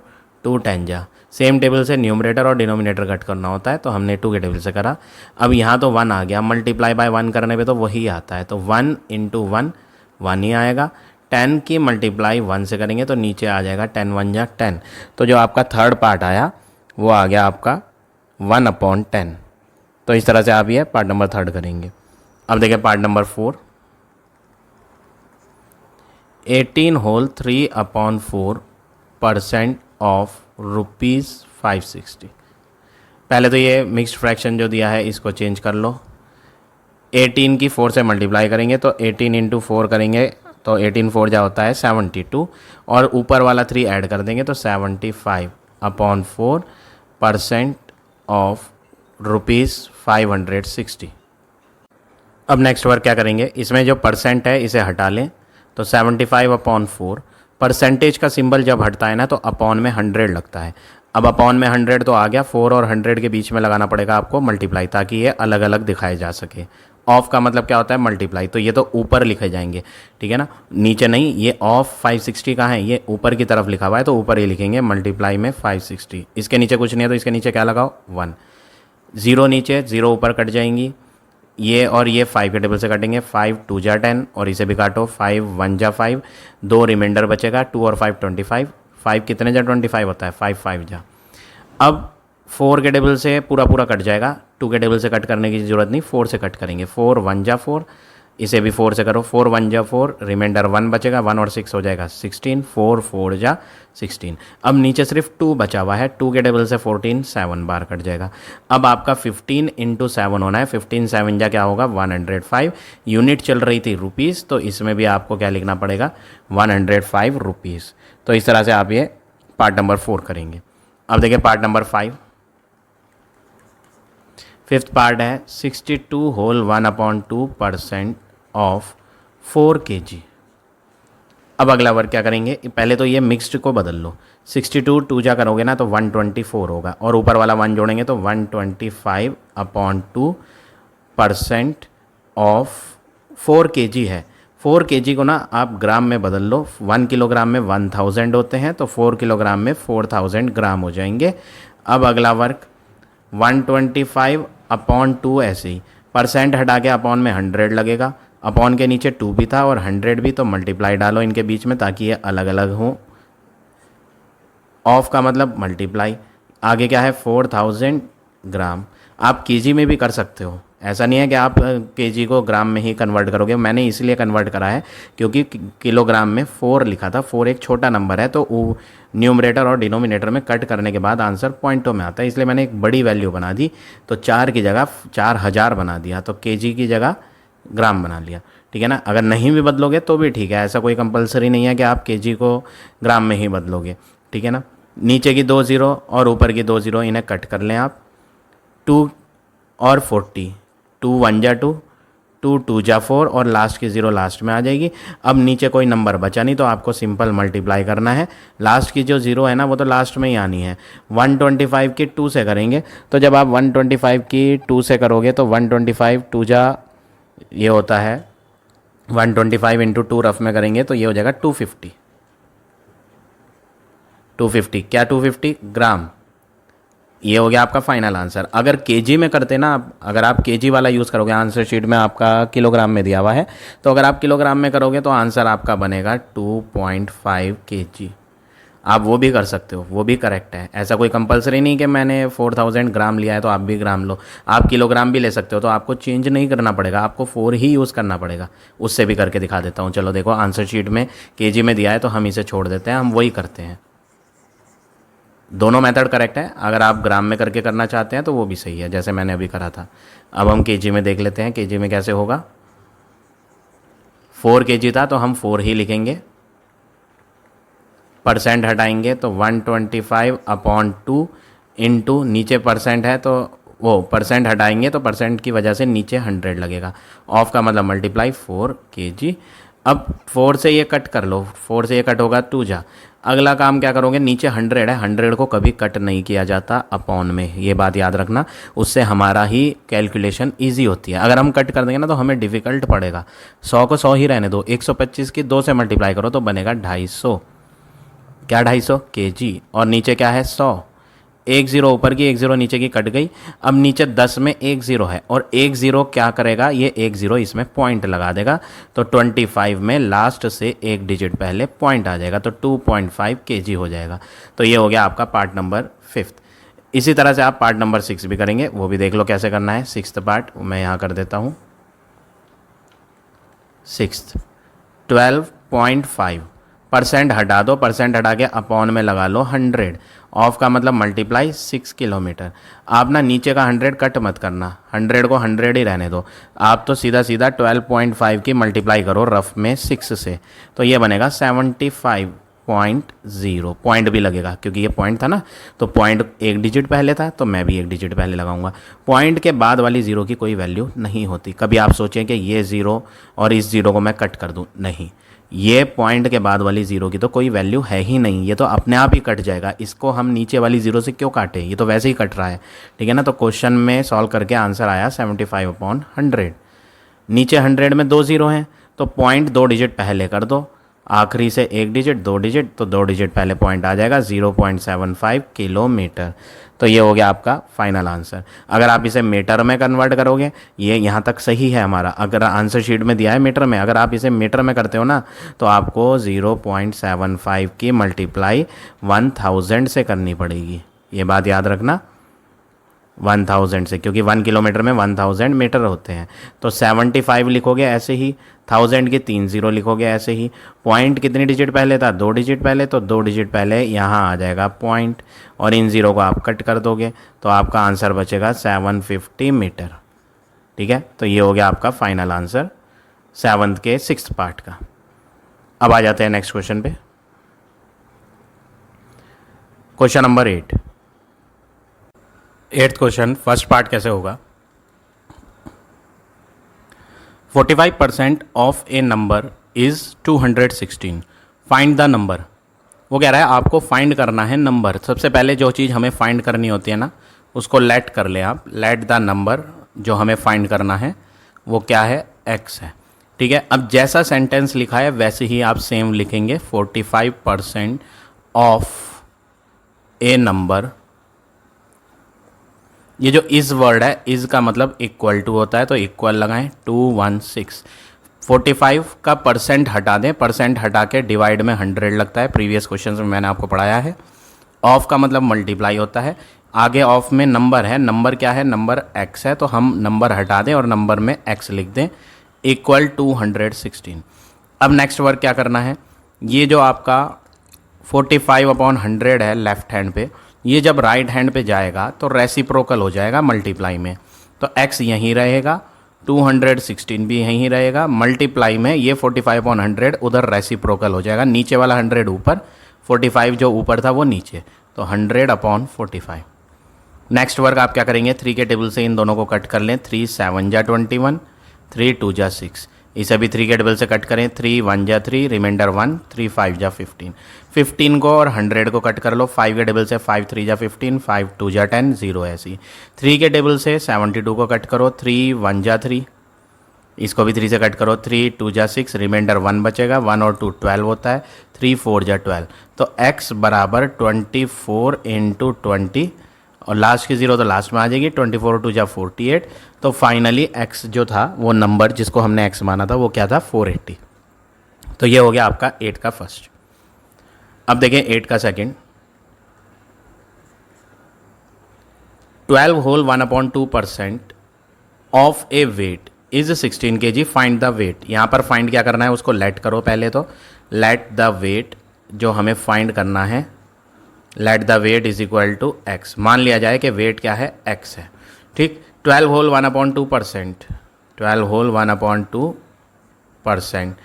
2 10 जा। सेम टेबल से न्यूमरेटर और डिनोमिनेटर कट करना होता है, तो हमने 2 के टेबल से करा। अब यहाँ तो 1 आ गया, मल्टीप्लाई बाय 1 करने पे तो वही आता है, तो 1 × 1 1 ही आएगा। 10 की मल्टीप्लाई 1 से करेंगे तो नीचे आ जाएगा 10 1 जा 10। तो जो आपका थर्ड पार्ट आया वो आ गया आपका 1/10। तो इस तरह से आप ये पार्ट नंबर 3 करेंगे। अब देखिए पार्ट नंबर 4, 18 होल 3/4% ऑफ ₹560। पहले तो ये मिक्स्ड फ्रैक्शन जो दिया है इसको चेंज कर लो। 18 की 4 से मल्टीप्लाई करेंगे तो 18 × 4 करेंगे तो 18 4 जा होता है 72, और ऊपर वाला 3 ऐड कर देंगे तो 75/4% ऑफ ₹560। अब नेक्स्ट वर्क क्या करेंगे, इसमें जो परसेंट है इसे हटा लें, तो 75/4। परसेंटेज का सिंबल जब हटता है ना तो अपॉन में 100 लगता है। अब अपॉन में 100 तो आ गया, 4 और 100 के बीच में लगाना पड़ेगा आपको मल्टीप्लाई, ताकि ये अलग अलग दिखाए जा सके। ऑफ का मतलब क्या होता है मल्टीप्लाई, तो ये तो ऊपर लिखे जाएंगे, ठीक है ना, नीचे नहीं। ये ऑफ 560 का है, ये ऊपर की तरफ लिखा हुआ है तो ऊपर ही लिखेंगे मल्टीप्लाई में 560। इसके नीचे कुछ नहीं है तो इसके नीचे क्या लगाओ 1। 0 नीचे 0 ऊपर कट जाएंगी, ये और ये 5 के टेबल से काटेंगे। 5 2 जा 10 और इसे भी काटो, 5 1 जा 5, 2 रिमाइंडर बचेगा, 2 और 5 25। 5 कितने जा 25 होता है, 5 5 जा। अब 4 के टेबल से पूरा पूरा कट जाएगा, 2 के टेबल से कट करने की ज़रूरत नहीं, 4 से कट करेंगे। 4 1 जा 4, इसे भी 4 से करो, 4 1 जा 4, रिमाइंडर 1 बचेगा, 1 और 6 हो जाएगा 16, 4 4 जा 16। अब नीचे सिर्फ 2 बचा हुआ है, 2 के टेबल से 14, 7 बार कट जाएगा। अब आपका 15 × 7 होना है, 15 7 जा क्या होगा 105। यूनिट चल रही थी रुपीज़, तो इसमें भी आपको क्या लिखना पड़ेगा 105 रुपीज़। तो इस तरह से आप ये पार्ट नंबर 4 करेंगे। अब देखिए पार्ट नंबर 5, फिफ्थ पार्ट है 62 होल 1/2% ऑफ 4 kg। अब अगला वर्क क्या करेंगे, पहले तो ये मिक्स्ड को बदल लो। 62 टू जा करोगे ना तो 124 होगा, और ऊपर वाला 1 जोड़ेंगे तो 125/2% ऑफ 4 kg है। 4 kg को ना आप ग्राम में बदल लो। 1 किलोग्राम में 1000 होते हैं, तो 4 किलोग्राम में 4000 ग्राम हो जाएंगे। अब अगला वर्क 125/2 ऐसे ही, परसेंट हटा के अपॉन में 100 लगेगा, अपॉन के नीचे 2 भी था और 100 भी, तो मल्टीप्लाई डालो इनके बीच में ताकि ये अलग अलग हों। ऑफ का मतलब मल्टीप्लाई, आगे क्या है 4000 ग्राम। आप केजी में भी कर सकते हो, ऐसा नहीं है कि आप केजी को ग्राम में ही कन्वर्ट करोगे। मैंने इसलिए कन्वर्ट करा है क्योंकि किलोग्राम में 4 लिखा था, 4 एक छोटा नंबर है, तो न्यूमरेटर और डिनोमिनेटर में कट करने के बाद आंसर पॉइंटों में आता है, इसलिए मैंने एक बड़ी वैल्यू बना दी। तो 4 की जगह 4000 बना दिया, तो केजी की जगह ग्राम बना लिया। ठीक है ना, अगर नहीं भी बदलोगे तो भी ठीक है, ऐसा कोई कंपलसरी नहीं है कि आप केजी को ग्राम में ही बदलोगे। ठीक है ना, नीचे की 2 ज़ीरो और ऊपर की 2 ज़ीरो इन्हें कट कर लें आप। 2 और 40, 2 1 जा 2, 2 2 जा 4 और लास्ट की 0 लास्ट में आ जाएगी। अब नीचे कोई नंबर बचा नहीं, तो आपको सिंपल मल्टीप्लाई करना है। लास्ट की जो 0 है ना वो तो लास्ट में ही आनी है। 125 की 2 से करेंगे, तो जब आप 125 की 2 से करोगे तो 125 2 जा ये होता है 125 इंटू 2 रफ में करेंगे तो ये हो जाएगा 250। 250 क्या 250 ग्राम, ये हो गया आपका फाइनल आंसर। अगर केजी में करते ना आप, अगर आप केजी वाला यूज़ करोगे, आंसर शीट में आपका किलोग्राम में दिया हुआ है, तो अगर आप किलोग्राम में करोगे तो आंसर आपका बनेगा 2.5 kg। आप वो भी कर सकते हो, वो भी करेक्ट है। ऐसा कोई कंपलसरी नहीं कि मैंने 4000 ग्राम लिया है तो आप भी ग्राम लो, आप किलोग्राम भी ले सकते हो। तो आपको चेंज नहीं करना पड़ेगा, आपको 4 ही यूज़ करना पड़ेगा। उससे भी करके दिखा देता हूँ। चलो देखो, आंसर शीट में केजी में दिया है तो हम इसे छोड़ देते हैं, हम वही करते हैं। दोनों मेथड करेक्ट है, अगर आप ग्राम में करके करना चाहते हैं तो वो भी सही है, जैसे मैंने अभी करा था। अब हम केजी में देख लेते हैं, केजी में कैसे होगा। 4 kg था तो हम 4 ही लिखेंगे, परसेंट हटाएंगे तो 125/2 इंटू नीचे परसेंट है तो वो परसेंट हटाएंगे तो परसेंट की वजह से नीचे 100 लगेगा। ऑफ का मतलब मल्टीप्लाई 4 kg। अब 4 से ये कट कर लो, 4 से ये कट होगा 2 जा। अगला काम क्या करोगे, नीचे 100 है, 100 को कभी कट नहीं किया जाता अपॉन में, ये बात याद रखना। उससे हमारा ही कैलकुलेशन इजी होती है। अगर हम कट कर देंगे ना तो हमें डिफ़िकल्ट पड़ेगा। 100 को 100 ही रहने दो, 125 की 2 से मल्टीप्लाई करो तो बनेगा 250। क्या 250 kg, और नीचे क्या है 100। 1 0 ऊपर की 1 0 नीचे की कट गई। अब नीचे 10 में 1 0 है, और 1 0 क्या करेगा, ये 1 0 इसमें पॉइंट लगा देगा, तो 25 में लास्ट से एक डिजिट पहले पॉइंट आ जाएगा, तो 2.5 kg हो जाएगा। तो ये हो गया आपका पार्ट नंबर 5। इसी तरह से आप पार्ट नंबर 6 भी करेंगे, वो भी देख लो कैसे करना है। 6th पार्ट मैं यहाँ कर देता हूँ। 6th 12.5, परसेंट हटा दो, परसेंट हटा के अपॉन में लगा लो 100। ऑफ का मतलब मल्टीप्लाई 6 किलोमीटर। आप ना नीचे का 100 कट मत करना, 100 को 100 ही रहने दो। आप तो सीधा सीधा 12.5 की मल्टीप्लाई करो रफ में 6 से, तो ये बनेगा 75.0। पॉइंट भी लगेगा क्योंकि ये पॉइंट था ना, तो पॉइंट एक डिजिट पहले था तो मैं भी एक डिजिट पहले लगाऊंगा। पॉइंट के बाद वाली ज़ीरो की कोई वैल्यू नहीं होती। कभी आप सोचें कि ये ज़ीरो और इस ज़ीरो को मैं कट कर दूं, नहीं, ये पॉइंट के बाद वाली ज़ीरो की तो कोई वैल्यू है ही नहीं, ये तो अपने आप ही कट जाएगा। इसको हम नीचे वाली ज़ीरो से क्यों काटें, ये तो वैसे ही कट रहा है। ठीक है ना, तो क्वेश्चन में सॉल्व करके आंसर आया 75/100। नीचे 100 में 2 ज़ीरो हैं तो पॉइंट 2 डिजिट पहले कर दो, आखिरी से एक डिजिट 2 डिजिट, तो 2 डिजिट पहले पॉइंट आ जाएगा 0.75 किलोमीटर। तो ये हो गया आपका फाइनल आंसर। अगर आप इसे मीटर में कन्वर्ट करोगे, ये यहाँ तक सही है हमारा। अगर आंसर शीट में दिया है मीटर में, अगर आप इसे मीटर में करते हो ना तो आपको 0.75 की मल्टीप्लाई 1000 से करनी पड़ेगी, ये बात याद रखना। 1000 से, क्योंकि 1 किलोमीटर में 1000 मीटर होते हैं। तो 75 लिखोगे ऐसे ही, 1000 की 3 0 लिखोगे ऐसे ही। पॉइंट कितनी डिजिट पहले था, 2 डिजिट पहले, तो 2 डिजिट पहले यहाँ आ जाएगा पॉइंट, और इन ज़ीरो को आप कट कर दोगे तो आपका आंसर बचेगा 750 मीटर। ठीक है, तो ये हो गया आपका फाइनल आंसर 7th के 6th पार्ट का। अब आ जाते हैं नेक्स्ट क्वेश्चन पे। Question number 8th question, first part कैसे होगा। 45% of A number is 216, find the number. वो कह रहा है आपको फाइंड करना है नंबर। सबसे पहले जो चीज़ हमें फाइंड करनी होती है ना, उसको लेट कर ले आप। लेट द नंबर जो हमें फाइंड करना है वो क्या है, x है। ठीक है, अब जैसा सेंटेंस लिखा है वैसे ही आप सेम लिखेंगे। 45% ऑफ ए नंबर। ये जो इज वर्ड है, इज का मतलब इक्वल टू होता है, तो इक्वल लगाएं 216। 45 का परसेंट हटा दें, परसेंट हटा के डिवाइड में 100 लगता है, प्रीवियस क्वेश्चन में मैंने आपको पढ़ाया है। ऑफ का मतलब मल्टीप्लाई होता है, आगे ऑफ में नंबर है, नंबर क्या है, नंबर x है, तो हम नंबर हटा दें और नंबर में x लिख दें, इक्वल 216। अब नेक्स्ट वर्क क्या करना है, ये जो आपका 45/100 है लेफ्ट हैंड पे, ये जब राइट हैंड पे जाएगा तो रेसिप्रोकल हो जाएगा मल्टीप्लाई में, तो x यहीं रहेगा, 216 भी यहीं रहेगा, मल्टीप्लाई में ये 45/100 उधर रेसिप्रोकल हो जाएगा, नीचे वाला 100 ऊपर, 45 जो ऊपर था वो नीचे, तो 100/45। नेक्स्ट वर्क आप क्या करेंगे, 3 के टेबल से इन दोनों को कट कर लें। 3 7 जा 21, 3 2 जा 6, इसे भी 3 के टेबल से कट करें। 3 1 जा 3, रिमाइंडर 1, 3 5 जा 15। 15 को और 100 को कट कर लो। 5 के टेबल से 5 3 जा 15, 5 2 जा 10, 0 ऐसी। 3 के टेबल से 72 को कट करो। 3 1 जा 3, इसको भी 3 से कट करो। 3 2 जा 6, रिमाइंडर 1 बचेगा, 1 और 2 12 होता है। 3 4 जा 12, तो x बराबर 24 इंटू 20, और लास्ट की 0 तो लास्ट में आ जाएगी। 24 2 जा 48, तो फाइनली x जो था वो नंबर जिसको हमने x माना था वो क्या था, 480। तो ये हो गया आपका 8 का फर्स्ट। अब देखें 8 का second. 12 whole 1/2% of a weight is 16 kg, find the weight. यहाँ पर फाइंड क्या करना है, उसको लेट करो पहले, तो लेट द वेट जो हमें फाइंड करना है, let the weight is equal to x। मान लिया जाए कि वेट क्या है, x है। ठीक, 12 होल 1/2%, 12 होल 1/2%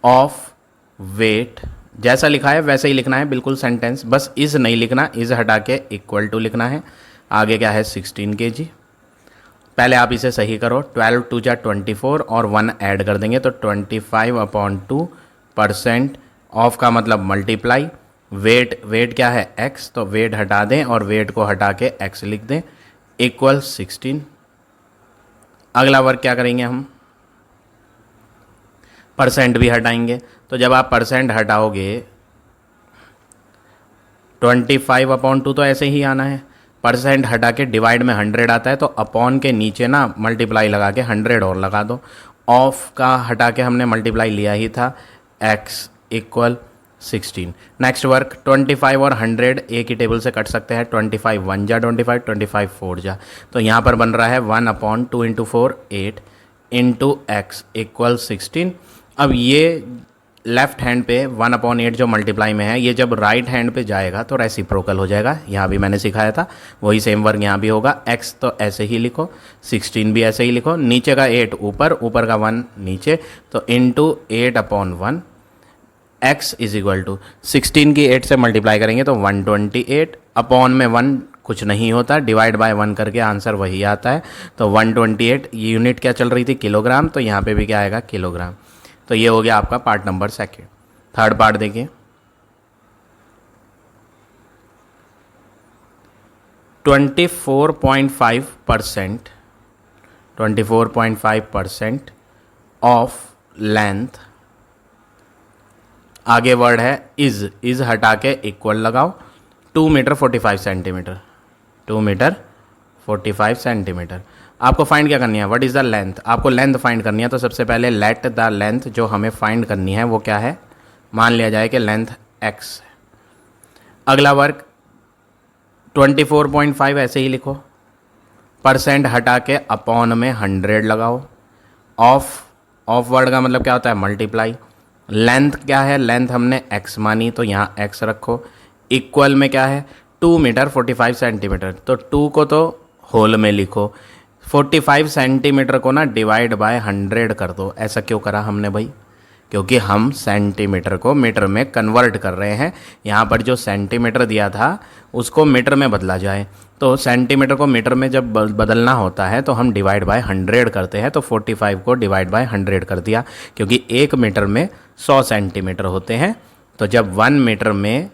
ऑफ वेट, जैसा लिखा है वैसे ही लिखना है, बिल्कुल सेंटेंस, बस इज नहीं लिखना, इज हटा के इक्वल टू लिखना है। आगे क्या है, 16 kg। पहले आप इसे सही करो, 12 2 जा 24 और 1 ऐड कर देंगे, तो 25/2% ऑफ का मतलब मल्टीप्लाई, वेट क्या है, x, तो वेट हटा दें और वेट को हटा के x लिख दें, इक्वल 16। अगला वर्क क्या करेंगे हम, परसेंट भी हटाएंगे, तो जब आप परसेंट हटाओगे 25/2 तो ऐसे ही आना है, परसेंट हटा के डिवाइड में 100 आता है, तो अपॉन के नीचे ना मल्टीप्लाई लगा के 100 और लगा दो। ऑफ का हटा के हमने मल्टीप्लाई लिया ही था, x इक्वल 16। नेक्स्ट वर्क, 25 और 100 एक ही टेबल से कट सकते हैं। 25 1 जा 25, 25 4 जा, तो यहाँ पर बन रहा है 1/2 इंटू 4 8 इंटू एक्स इक्वल 16। अब ये लेफ्ट हैंड पे 1/8 जो मल्टीप्लाई में है, ये जब राइट हैंड पे जाएगा तो रेसिप्रोकल हो जाएगा। यहाँ भी मैंने सिखाया था, वही सेम वर्क यहाँ भी होगा। x तो ऐसे ही लिखो, 16 भी ऐसे ही लिखो, नीचे का 8 ऊपर, ऊपर का 1 नीचे, तो into 8/1, x is equal to 16 की 8 से मल्टीप्लाई करेंगे तो 128, अपॉन में 1 कुछ नहीं होता, डिवाइड बाय 1 करके आंसर वही आता है। तो 128, यूनिट क्या चल रही थी, किलोग्राम, तो यहाँ पे भी क्या आएगा, किलोग्राम। तो ये हो गया आपका part number second. Third part देखिए, 24.5% ऑफ लेंथ, आगे वर्ड है इज हटा के इक्वल लगाओ, 2 मीटर 45 सेंटीमीटर, 2 मीटर 45 सेंटीमीटर। आपको फाइंड क्या करनी है, व्हाट इज़ द लेंथ, आपको लेंथ फाइंड करनी है। तो सबसे पहले लेट द लेंथ जो हमें फाइंड करनी है वो क्या है, मान लिया जाए कि लेंथ x है। अगला वर्क 24.5 ऐसे ही लिखो, परसेंट हटा के अपॉन में 100 लगाओ, ऑफ वर्ड का मतलब क्या होता है, मल्टीप्लाई। लेंथ क्या है, लेंथ हमने x मानी तो यहाँ x रखो, इक्वल में क्या है 2 मीटर 45 सेंटीमीटर, तो 2 को तो होल में लिखो, 45 सेंटीमीटर को ना डिवाइड बाय 100 कर दो। ऐसा क्यों करा हमने भाई, क्योंकि हम सेंटीमीटर को मीटर में कन्वर्ट कर रहे हैं। यहाँ पर जो सेंटीमीटर दिया था उसको मीटर में बदला जाए, तो सेंटीमीटर को मीटर में जब बदलना होता है तो हम डिवाइड बाय 100 करते हैं। तो 45 को डिवाइड बाय 100 कर दिया, क्योंकि 1 मीटर में 100 सेंटीमीटर होते हैं, तो जब 1 मीटर में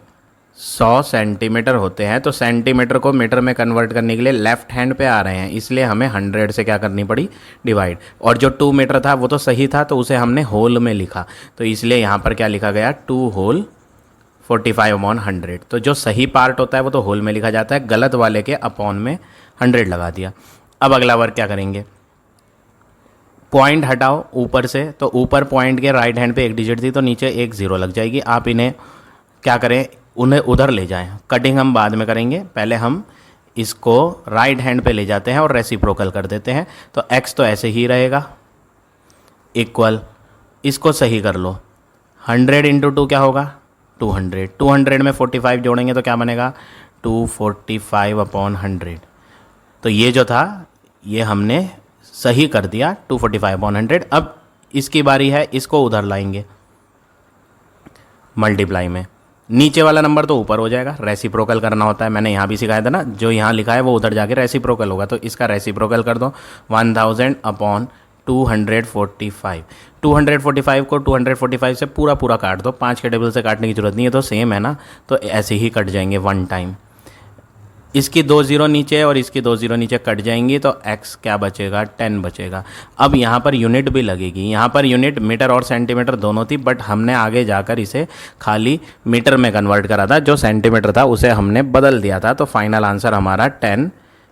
100 सेंटीमीटर होते हैं तो सेंटीमीटर को मीटर में कन्वर्ट करने के लिए लेफ्ट हैंड पे आ रहे हैं, इसलिए हमें 100 से क्या करनी पड़ी, डिवाइड। और जो 2 मीटर था वो तो सही था, तो उसे हमने होल में लिखा, तो इसलिए यहाँ पर क्या लिखा गया, 2 होल 45/100। तो जो सही पार्ट होता है वो तो होल में लिखा जाता है, गलत वाले के अपॉन में 100 लगा दिया। अब अगला वर्क क्या करेंगे, पॉइंट हटाओ ऊपर से, तो ऊपर पॉइंट के राइट हैंड पे एक डिजिट थी तो नीचे एक 0 लग जाएगी। आप इन्हें क्या करें, उन्हें उधर ले जाएं। कटिंग हम बाद में करेंगे, पहले हम इसको राइट हैंड पे ले जाते हैं और रेसिप्रोकल कर देते हैं। तो x तो ऐसे ही रहेगा इक्वल, इसको सही कर लो, 100 इंटू 2 क्या होगा, 200। 200 में 45 जोड़ेंगे तो क्या बनेगा, 245/100। तो ये जो था ये हमने सही कर दिया, 245/100। अब इसकी बारी है, इसको उधर लाएंगे मल्टीप्लाई में। नीचे वाला नंबर तो ऊपर हो जाएगा, रेसिप्रोकल करना होता है, मैंने यहाँ भी सिखाया था ना, जो यहाँ लिखा है वो उधर जाके रेसिप्रोकल होगा। तो इसका रेसिप्रोकल कर दो, 1000/245। 245 को 245 से पूरा पूरा काट दो, 5 के टेबल से काटने की जरूरत नहीं है, तो सेम है ना, तो ऐसे ही कट जाएंगे 1 टाइम। इसकी 2 0 नीचे और इसकी 2 0 नीचे कट जाएंगी, तो x क्या बचेगा, 10 बचेगा। अब यहाँ पर यूनिट भी लगेगी, यहाँ पर यूनिट मीटर और सेंटीमीटर दोनों थी, बट हमने आगे जाकर इसे खाली मीटर में कन्वर्ट करा था, जो सेंटीमीटर था उसे हमने बदल दिया था। तो फाइनल आंसर हमारा 10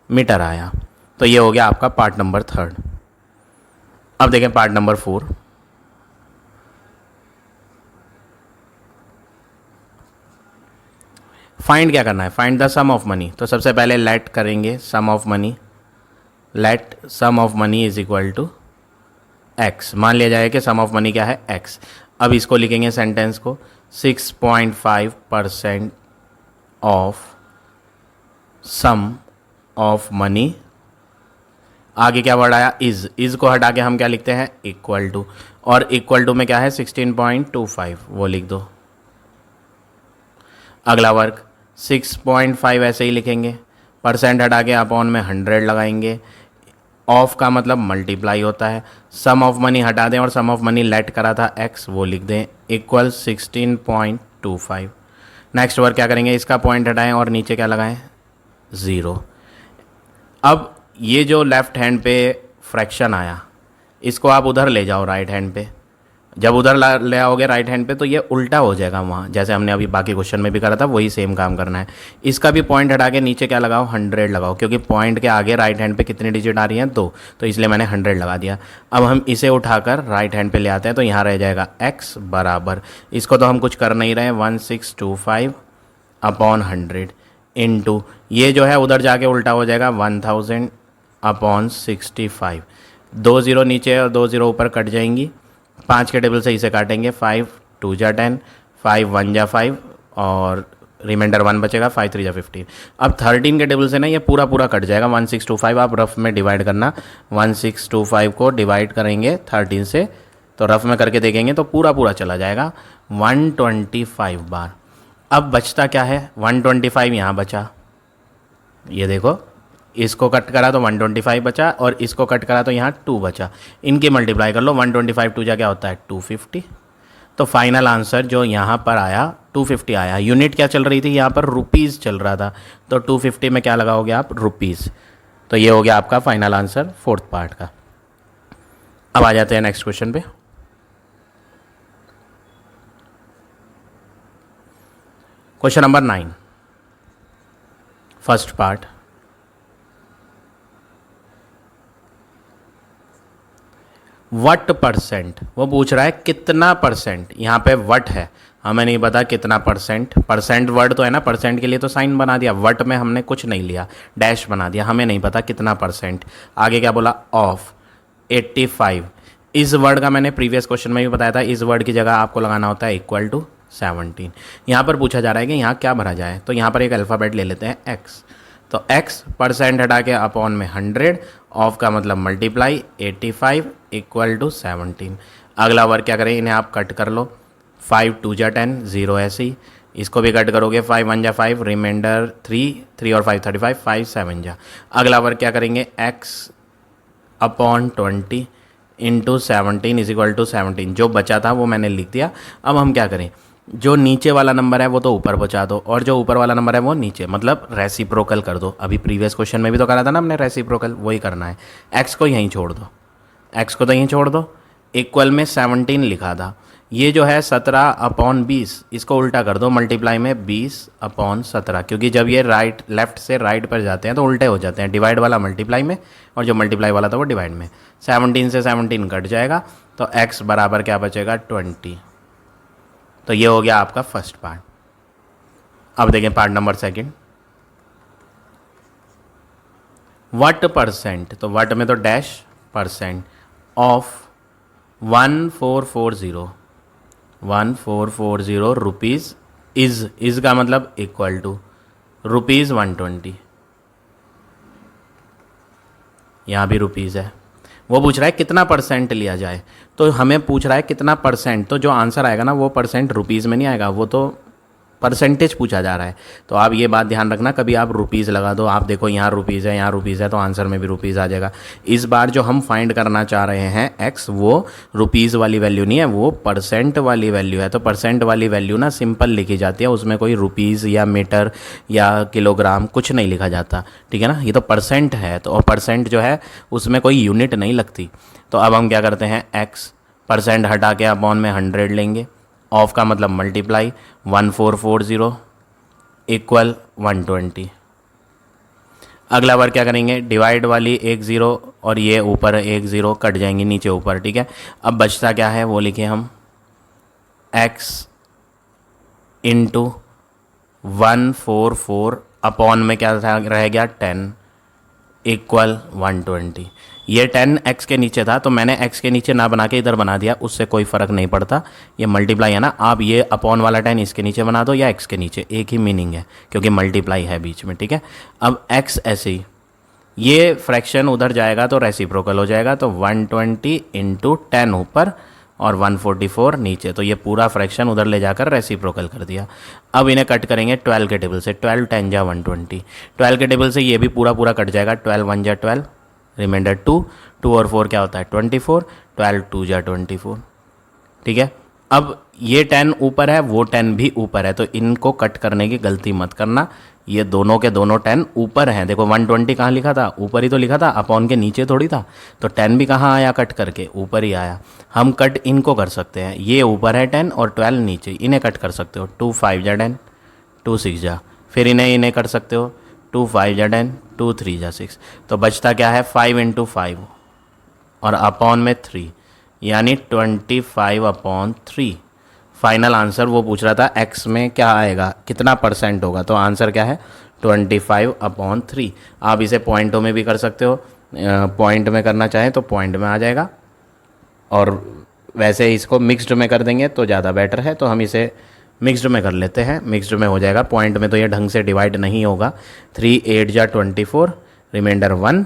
मीटर आया। तो ये हो गया आपका पार्ट नंबर 3। अब देखें पार्ट नंबर 4। फाइंड क्या करना है, find the sum of money. तो सबसे पहले लेट करेंगे sum of money, let sum of money is equal to x. मान लिया जाए कि सम ऑफ मनी क्या है, एक्स। अब इसको लिखेंगे सेंटेंस को, 6.5% ऑफ सम ऑफ मनी, आगे क्या वर्ड आया, इज को हटा के हम क्या लिखते हैं, इक्वल टू। और इक्वल टू में क्या है, 16.25, वो लिख दो। अगला वर्क 6.5 ऐसे ही लिखेंगे, परसेंट हटा के अपॉन में 100 लगाएंगे। ऑफ का मतलब मल्टीप्लाई होता है, सम ऑफ मनी हटा दें और सम ऑफ मनी लेट करा था x, वो लिख दें, इक्वल 16.25। नेक्स्ट वर्क क्या करेंगे, इसका पॉइंट हटाएं और नीचे क्या लगाएं, 0। अब ये जो लेफ्ट हैंड पे फ्रैक्शन आया, इसको आप उधर ले जाओ राइट हैंड पे। जब उधर ले आओगे राइट हैंड पे तो ये उल्टा हो जाएगा वहाँ, जैसे हमने अभी बाकी क्वेश्चन में भी करा था, वही सेम काम करना है। इसका भी पॉइंट हटा के नीचे क्या लगाओ, 100 लगाओ, क्योंकि पॉइंट के आगे राइट हैंड पे कितनी डिजिट आ रही हैं, 2, तो इसलिए मैंने 100 लगा दिया। अब हम इसे उठाकर राइट हैंड पे ले आते हैं, तो यहाँ रह जाएगा x बराबर, इसको तो हम कुछ कर नहीं रहे, 1625/100 इंटू, ये जो है उधर जाके उल्टा हो जाएगा, 1000/65। 2 0 नीचे और 2 0 ऊपर कट जाएंगी, 5 के टेबल से इसे काटेंगे, 5 2 जा 10, 5 1 जा 5 और रिमाइंडर 1 बचेगा, 5 3 जा 15। अब 13 के टेबल से ना ये पूरा पूरा कट जाएगा, 1625 आप रफ में डिवाइड करना, 1625 को डिवाइड करेंगे 13 से, तो रफ में करके देखेंगे तो पूरा पूरा चला जाएगा 125 बार। अब बचता क्या है, 125 यहाँ बचा, ये देखो, इसको कट करा तो 125 बचा और इसको कट करा तो यहाँ 2 बचा, इनकी मल्टीप्लाई कर लो, 125 2 जा क्या होता है, 250। तो फाइनल आंसर जो यहाँ पर आया 250 आया। यूनिट क्या चल रही थी यहाँ पर, रुपीज़ चल रहा था, तो 250 में क्या लगाओगे आप, रुपीज़। तो ये हो गया आपका फाइनल आंसर 4th पार्ट का। अब आ जाते हैं नेक्स्ट क्वेश्चन पे। Question number 9, first part. What percent, वो पूछ रहा है कितना परसेंट, यहाँ पे वट है, हमें नहीं पता कितना परसेंट। परसेंट वर्ड तो है ना, परसेंट के लिए तो साइन बना दिया, वट में हमने कुछ नहीं लिया, डैश बना दिया, हमें नहीं पता कितना परसेंट। आगे क्या बोला, ऑफ 85। इस वर्ड का मैंने प्रीवियस क्वेश्चन में भी बताया था, इस वर्ड की जगह आपको लगाना होता है इक्वल टू 17। यहाँ पर पूछा जा रहा है कि यहाँ क्या भरा जाए, तो यहाँ पर एक अल्फ़ाबेट ले लेते हैं x। तो x परसेंट हटा के अपॉन में 100, ऑफ का मतलब मल्टीप्लाई, 85 इक्वल टू 17। अगला वर्क क्या करें, इन्हें आप कट कर लो, 5 2 जा 10, 0 ऐसे ही, इसको भी कट करोगे, 5 1 जा 5, रिमाइंडर 3, 3 और 5 35, 5 7 जा। अगला वर्क क्या करेंगे, x upon 20 into 17 is equal to 17, जो बचा था वो मैंने लिख दिया। अब हम क्या करें, जो नीचे वाला नंबर है वो तो ऊपर पहुंचा दो और जो ऊपर वाला नंबर है वो नीचे, मतलब रेसिप्रोकल कर दो। अभी प्रीवियस क्वेश्चन में भी तो करा था ना हमने रेसिप्रोकल, वही करना है। एक्स को यहीं छोड़ दो, एक्स को तो यहीं छोड़ दो। इक्वल में 17 लिखा था, ये जो है 17/20, इसको उल्टा कर दो, मल्टीप्लाई में 20/17, क्योंकि जब ये राइट लेफ्ट से राइट पर जाते हैं तो उल्टे हो जाते हैं। डिवाइड वाला मल्टीप्लाई में और जो मल्टीप्लाई वाला था वो डिवाइड में। 17 से 17 कट जाएगा तो x बराबर क्या बचेगा 20। तो ये हो गया आपका फर्स्ट पार्ट। अब देखें part number second. What percent, तो व्हाट में तो dash percent of 1440 rupees is का मतलब इक्वल टू रुपीज़ 120। यहाँ भी रुपीज़ है, वो पूछ रहा है कितना परसेंट लिया जाए, तो हमें पूछ रहा है कितना परसेंट, तो जो आंसर आएगा ना वो परसेंट रुपीज़ में नहीं आएगा, वो तो परसेंटेज पूछा जा रहा है। तो आप ये बात ध्यान रखना, कभी आप रुपीज़ लगा दो, आप देखो यहाँ रुपीज़ है यहाँ रुपीज़ है तो आंसर में भी रुपीज़ आ जाएगा। इस बार जो हम फाइंड करना चाह रहे हैं एक्स, वो रुपीज़ वाली वैल्यू नहीं है, वो परसेंट वाली वैल्यू है। तो परसेंट वाली वैल्यू ना सिंपल लिखी जाती है, उसमें कोई रुपीज़ या मीटर या किलोग्राम कुछ नहीं लिखा जाता, ठीक है ना। ये तो परसेंट है, तो और परसेंट जो है उसमें कोई यूनिट नहीं लगती। तो अब हम क्या करते हैं, एक्स परसेंट हटा के अपॉन में 100 लेंगे, ऑफ का मतलब मल्टीप्लाई 1440 इक्वल 120। अगला बार क्या करेंगे, डिवाइड वाली एक ज़ीरो और ये ऊपर एक ज़ीरो कट जाएंगी नीचे ऊपर, ठीक है। अब बचता क्या है वो लिखे हम, x इंटू 144 अपॉन में क्या रह गया 10 इक्वल 120। ये 10 x के नीचे था तो मैंने x के नीचे ना बना के इधर बना दिया, उससे कोई फ़र्क नहीं पड़ता, ये मल्टीप्लाई है ना। आप ये अपॉन वाला 10 इसके नीचे बना दो या x के नीचे, एक ही मीनिंग है क्योंकि मल्टीप्लाई है बीच में, ठीक है। अब x ऐसे ही, ये फ्रैक्शन उधर जाएगा तो रेसिप्रोकल हो जाएगा, तो 120 इंटू 10 ऊपर और 144 नीचे, तो ये पूरा फ्रैक्शन उधर ले जाकर रेसिप्रोकल कर दिया। अब इन्हें कट करेंगे 12 के टेबल से, 12 10 जा 120, 12 के टेबल से ये भी पूरा पूरा कट जाएगा, 12 1 जा 12, रिमाइंडर 2, 2 और 4 क्या होता है 24, 12 2 जा 24, ठीक है। अब ये 10 ऊपर है वो 10 भी ऊपर है, तो इनको कट करने की गलती मत करना, ये दोनों के दोनों 10 ऊपर हैं। देखो 120 कहाँ लिखा था, ऊपर ही तो लिखा था, अपॉन के नीचे थोड़ी था, तो 10 भी कहाँ आया कट करके, ऊपर ही आया। हम कट इनको कर सकते हैं, ये ऊपर है 10 और 12 नीचे, इन्हें कट कर सकते हो, 2 5 जा 10, 2 6 जा, फिर इन्हें कर सकते हो 2 5 जा 10, 2 3 जा 6, तो बचता क्या है 5 इंटू 5 और अपॉन में 3, यानी 25/3। फाइनल आंसर वो पूछ रहा था एक्स में क्या आएगा, कितना परसेंट होगा, तो आंसर क्या है 25/3। आप इसे पॉइंटों में भी कर सकते हो, पॉइंट में करना चाहें तो पॉइंट में आ जाएगा, और वैसे इसको मिक्स्ड में कर देंगे तो ज़्यादा बेटर है, तो हम इसे मिक्स्ड में कर लेते हैं, मिक्स्ड में हो जाएगा। पॉइंट में तो ये ढंग से डिवाइड नहीं होगा, 3 8 जा 24, रिमाइंडर 1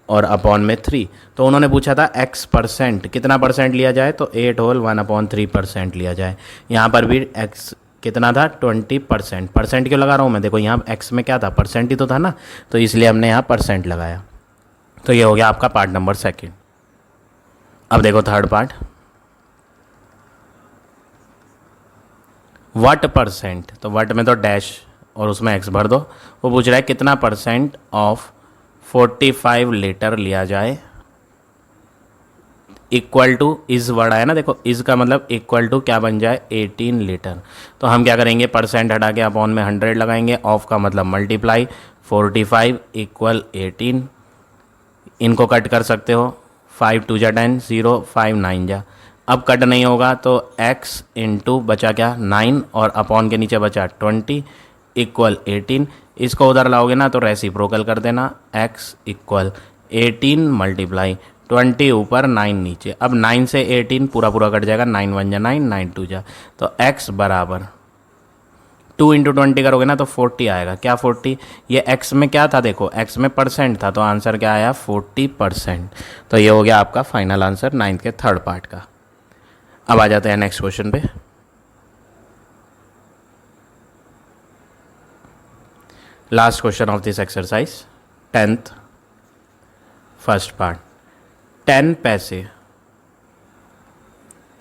और अपॉन में 3। तो उन्होंने पूछा था x परसेंट, कितना परसेंट लिया जाए, तो 8 होल 1/3% लिया जाए। यहाँ पर भी x कितना था 20%। परसेंट क्यों लगा रहा हूँ मैं, देखो यहाँ x में क्या था परसेंट ही तो था ना, तो इसलिए हमने यहाँ परसेंट लगाया। तो ये हो गया आपका पार्ट नंबर सेकंड। अब देखो थर्ड पार्ट, व्हाट परसेंट, तो व्हाट में तो डैश और उसमें x भर दो। वो पूछ रहा है कितना परसेंट ऑफ 45 लीटर लिया जाए, इक्वल टू इज वर्ड आया ना, देखो इज का मतलब इक्वल टू क्या बन जाए 18 लीटर। तो हम क्या करेंगे, परसेंट हटा के अपॉन में 100 लगाएंगे, ऑफ का मतलब मल्टीप्लाई 45 इक्वल 18, इनको कट कर सकते हो, 5 2 जा 10, 0 5 9 जा। अब कट नहीं होगा तो x इंटू बचा क्या 9 और अपॉन के नीचे बचा 20 इक्वल 18, इसको उधर लाओगे ना तो रेसिप्रोकल कर देना, x इक्वल 18 मल्टीप्लाई 20 ऊपर 9 नीचे। अब 9 से 18 पूरा पूरा कट जाएगा, 9 1 जा 9, 9 2 जा, तो x बराबर 2 इंटू 20 करोगे ना तो 40 आएगा। क्या 40, ये x में क्या था, देखो x में परसेंट था, तो आंसर क्या आया 40%। तो ये हो गया आपका फाइनल आंसर 9th के थर्ड पार्ट का। अब आ जाते हैं नेक्स्ट क्वेश्चन पे। Last question of this exercise, 10th first part. 10 पैसे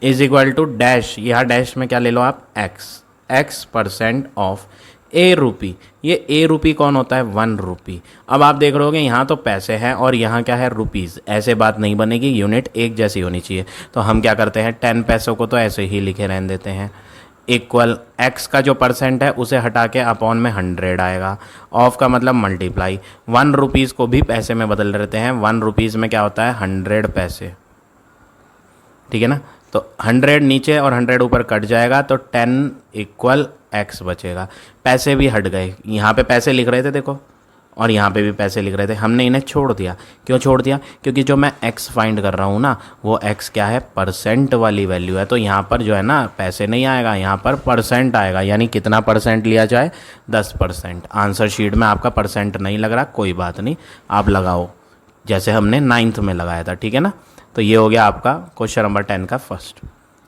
इज इक्वल टू डैश, यहाँ डैश में क्या ले लो आप, एक्स, एक्स परसेंट ऑफ ए रुपी। ये ए रुपी कौन होता है, 1 रुपी। अब आप देख रहे होगे यहाँ तो पैसे हैं और यहाँ क्या है, रुपीज़। ऐसे बात नहीं बनेगी, यूनिट एक जैसी होनी चाहिए। तो हम क्या करते हैं, 10 पैसों को तो ऐसे ही लिखे रहने देते हैं, इक्वल एक्स का जो परसेंट है उसे हटा के अपॉन में 100 आएगा, ऑफ का मतलब मल्टीप्लाई, 1 रुपीज़ को भी पैसे में बदल देते हैं, 1 रुपीज़ में क्या होता है, 100 पैसे, ठीक है ना। तो 100 नीचे और 100 ऊपर कट जाएगा तो 10 इक्वल एक्स बचेगा। पैसे भी हट गए, यहाँ पे पैसे लिख रहे थे देखो, और यहाँ पे भी पैसे लिख रहे थे, हमने इन्हें छोड़ दिया। क्यों छोड़ दिया, क्योंकि जो मैं x फाइंड कर रहा हूँ ना, वो x क्या है, परसेंट वाली वैल्यू है। तो यहाँ पर जो है ना पैसे नहीं आएगा, यहाँ पर परसेंट आएगा। यानी कितना परसेंट लिया जाए, 10%। आंसर शीट में आपका परसेंट नहीं लग रहा, कोई बात नहीं, आप लगाओ जैसे हमने 9th में लगाया था, ठीक है ना। तो ये हो गया आपका क्वेश्चन नंबर 10 का फर्स्ट।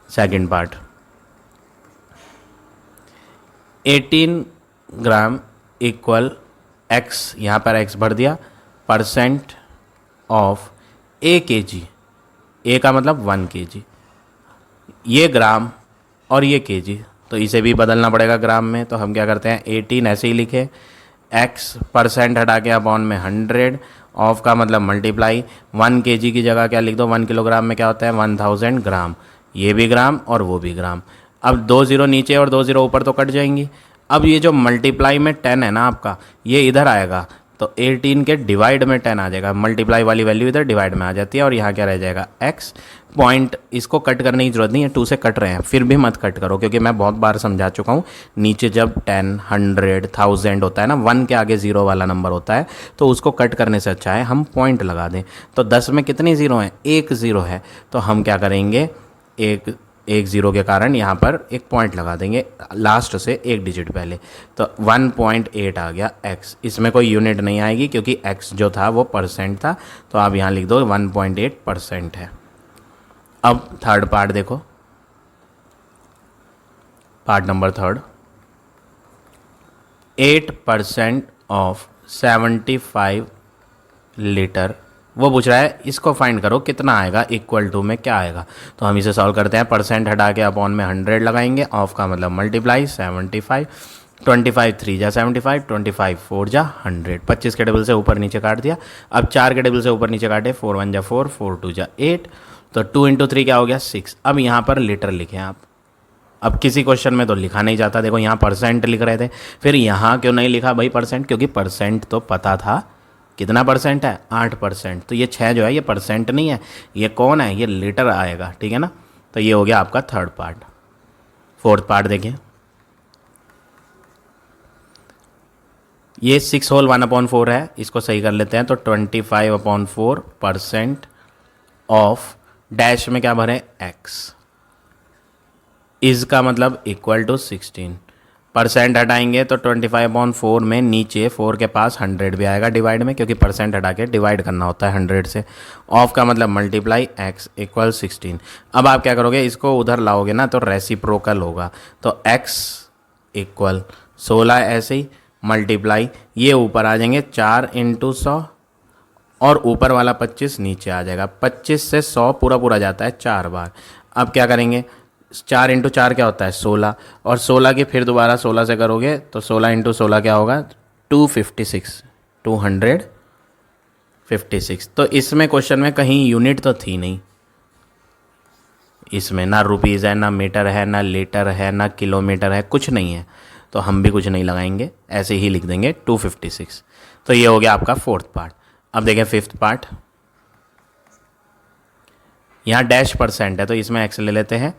सेकंड पार्ट, 18 ग्राम इक्वल एक्स, यहाँ पर एक्स भर दिया, परसेंट ऑफ ए के जी, ए का मतलब 1 kg, ये ग्राम और ये kg, तो इसे भी बदलना पड़ेगा ग्राम में। तो हम क्या करते हैं, 18 ऐसे ही लिखे, एक्स परसेंट हटा के अपॉन में 100, ऑफ का मतलब मल्टीप्लाई, 1 kg की जगह क्या लिख दो, 1 किलोग्राम में क्या होता है, 1000 ग्राम। ये भी ग्राम और वो भी ग्राम। अब 2 0 नीचे और 2 0 ऊपर तो कट जाएंगी। अब ये जो मल्टीप्लाई में 10 है ना आपका, ये इधर आएगा तो 18 के डिवाइड में 10 आ जाएगा। मल्टीप्लाई वाली वैल्यू इधर डिवाइड में आ जाती है और यहाँ क्या रह जाएगा, x पॉइंट। इसको कट करने की जरूरत नहीं है, 2 से कट रहे हैं, फिर भी मत कट करो क्योंकि मैं बहुत बार समझा चुका हूँ। नीचे जब 10, 100, 1000 होता है ना, 1 के आगे 0 वाला नंबर होता है, तो उसको कट करने से अच्छा है हम पॉइंट लगा दें। तो 10 में कितनी 0 हैं, 1 0 है, तो हम क्या करेंगे, एक 0 के कारण यहाँ पर एक पॉइंट लगा देंगे लास्ट से एक डिजिट पहले। तो 1.8 आ गया x। इसमें कोई यूनिट नहीं आएगी क्योंकि x जो था वो परसेंट था, तो आप यहाँ लिख दो 1.8% है। अब थर्ड पार्ट देखो, part number third, 8% of 75 litre, वो पूछ रहा है इसको फाइंड करो कितना आएगा, इक्वल टू में क्या आएगा। तो हम इसे सॉल्व करते हैं, परसेंट हटा के अपॉन में 100 लगाएंगे, ऑफ का मतलब मल्टीप्लाई, 75, 25 3 जा 75, 25 4 जा 100, 25 के टेबल से ऊपर नीचे काट दिया। अब 4 के टेबल से ऊपर नीचे काटे, 4 1 जा 4, 4 2 जा 8, तो 2 × 3 क्या हो गया, 6। अब यहाँ पर लीटर लिखें आप। अब किसी क्वेश्चन में तो लिखा नहीं जाता, देखो यहाँ परसेंट लिख रहे थे, फिर यहाँ क्यों नहीं लिखा भाई परसेंट, क्योंकि परसेंट तो पता था कितना परसेंट है, 8%। तो ये 6 जो है ये परसेंट नहीं है, ये कौन है, ये लीटर आएगा, ठीक है ना। तो ये हो गया आपका थर्ड पार्ट। फोर्थ पार्ट देखिए, ये 6 होल 1/4 है, इसको सही कर लेते हैं। तो 25/4% ऑफ डैश में क्या भरे, x, इज का मतलब इक्वल टू 16। परसेंट हटाएंगे तो 25/4 में नीचे 4 के पास 100 भी आएगा डिवाइड में, क्योंकि परसेंट हटा के डिवाइड करना होता है 100 से। ऑफ का मतलब मल्टीप्लाई, x इक्वल 16। अब आप क्या करोगे, इसको उधर लाओगे ना तो रेसिप्रोकल होगा, तो x इक्वल 16 ऐसे ही मल्टीप्लाई, ये ऊपर आ जाएंगे 4 × 100 और ऊपर वाला 25 नीचे आ जाएगा। 25 से 100 पूरा पूरा जाता है 4 बार। अब क्या करेंगे, 4 × 4 क्या होता है, 16, और 16 की फिर दोबारा 16 से करोगे तो 16 × 16 क्या होगा, 256। तो इसमें क्वेश्चन में कहीं यूनिट तो थी नहीं, इसमें ना रुपीज़ है, ना मीटर है, ना लीटर है, ना किलोमीटर है, कुछ नहीं है। तो हम भी कुछ नहीं लगाएंगे, ऐसे ही लिख देंगे 256। तो ये हो गया आपका फोर्थ पार्ट। अब देखें फिफ्थ पार्ट, यहाँ डैश परसेंट है तो इसमें x ले लेते हैं,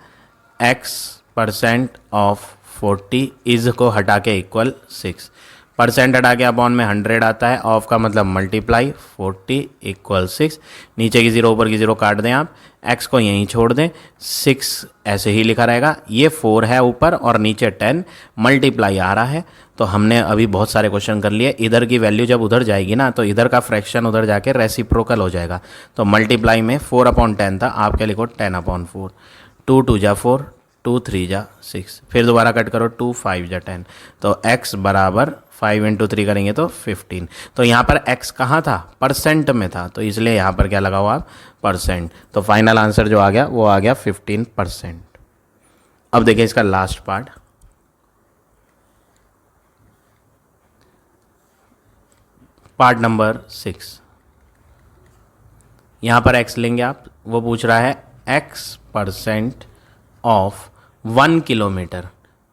x% ऑफ 40 इज को हटा के इक्वल 6। परसेंट हटा के अपॉन में 100 आता है, ऑफ का मतलब मल्टीप्लाई, 40 इक्वल 6। नीचे की 0 ऊपर की 0 काट दें आप, x को यहीं छोड़ दें, 6 ऐसे ही लिखा रहेगा। ये 4 है ऊपर और नीचे 10, मल्टीप्लाई आ रहा है। तो हमने अभी बहुत सारे क्वेश्चन कर लिए, इधर की वैल्यू जब उधर जाएगी ना तो इधर का फ्रैक्शन उधर जाके रेसिप्रोकल हो जाएगा। तो मल्टीप्लाई में 4/10 था, आप क्या लिखो 10/4, 2 2 जा 4, 2 3 जा 6, फिर दोबारा कट करो 2 5 जा 10, तो x बराबर 5 इंटू 3 करेंगे तो 15। तो यहाँ पर x कहाँ था, परसेंट में था, तो इसलिए यहाँ पर क्या लगाओ आप, परसेंट। तो फाइनल आंसर जो आ गया वो आ गया 15%। अब देखिए इसका लास्ट पार्ट, पार्ट नंबर 6। यहाँ पर x लेंगे आप, वो पूछ रहा है x% of 1 kilometre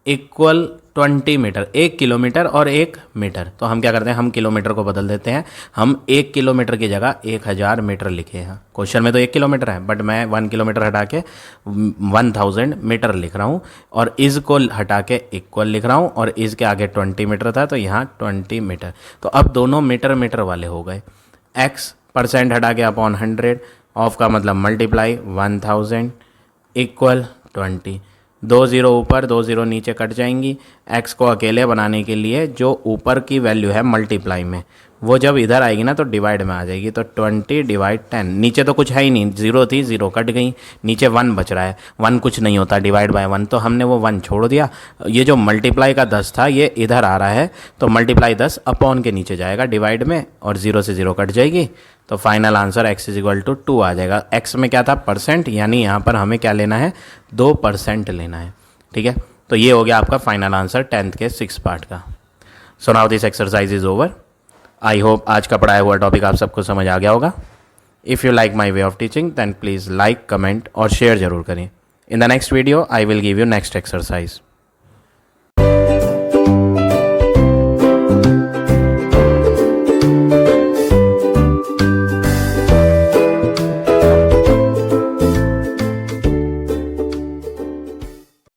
equal 20 metre, 1 kilometre और 1 मीटर। तो हम क्या करते हैं, हम किलोमीटर को बदल देते हैं, हम 1 किलोमीटर की जगह 1000 मीटर लिखे हैं। क्वेश्चन में तो 1 किलोमीटर है, बट मैं 1 किलोमीटर हटा के 1000 मीटर लिख रहा हूँ, और इज को हटा के इक्वल लिख रहा हूँ, और इज के आगे 20 मीटर था तो यहाँ 20 मीटर। तो अब दोनों मीटर मीटर वाले हो गए। x% हटा के अपॉन 100, ऑफ का मतलब मल्टीप्लाई 1000 इक्वल 20। 2 0 ऊपर 2 0 नीचे कट जाएंगी। x को अकेले बनाने के लिए जो ऊपर की वैल्यू है मल्टीप्लाई में, वो जब इधर आएगी ना तो डिवाइड में आ जाएगी। तो 20 डिवाइड 10, नीचे तो कुछ है ही नहीं, 0 थी 0 कट गई, नीचे 1 बच रहा है। 1 कुछ नहीं होता डिवाइड बाय 1, तो हमने वो 1 छोड़ दिया। ये जो मल्टीप्लाई का 10 था ये इधर आ रहा है, तो मल्टीप्लाई 10 अपॉन के नीचे जाएगा डिवाइड में, और 0 से 0 कट जाएगी। तो final answer x equal to 2 आ जाएगा। x में क्या था, परसेंट, यानी यहाँ पर हमें क्या लेना है, 2% लेना है। ठीक है, तो ये हो गया आपका फाइनल आंसर 10th के 6 पार्ट का। So now this exercise is over. I hope आज का पढ़ाया हुआ टॉपिक आप सबको समझ आ गया होगा। If you like my way of teaching then please like, comment और शेयर जरूर करें। In the next video I will give you next exercise.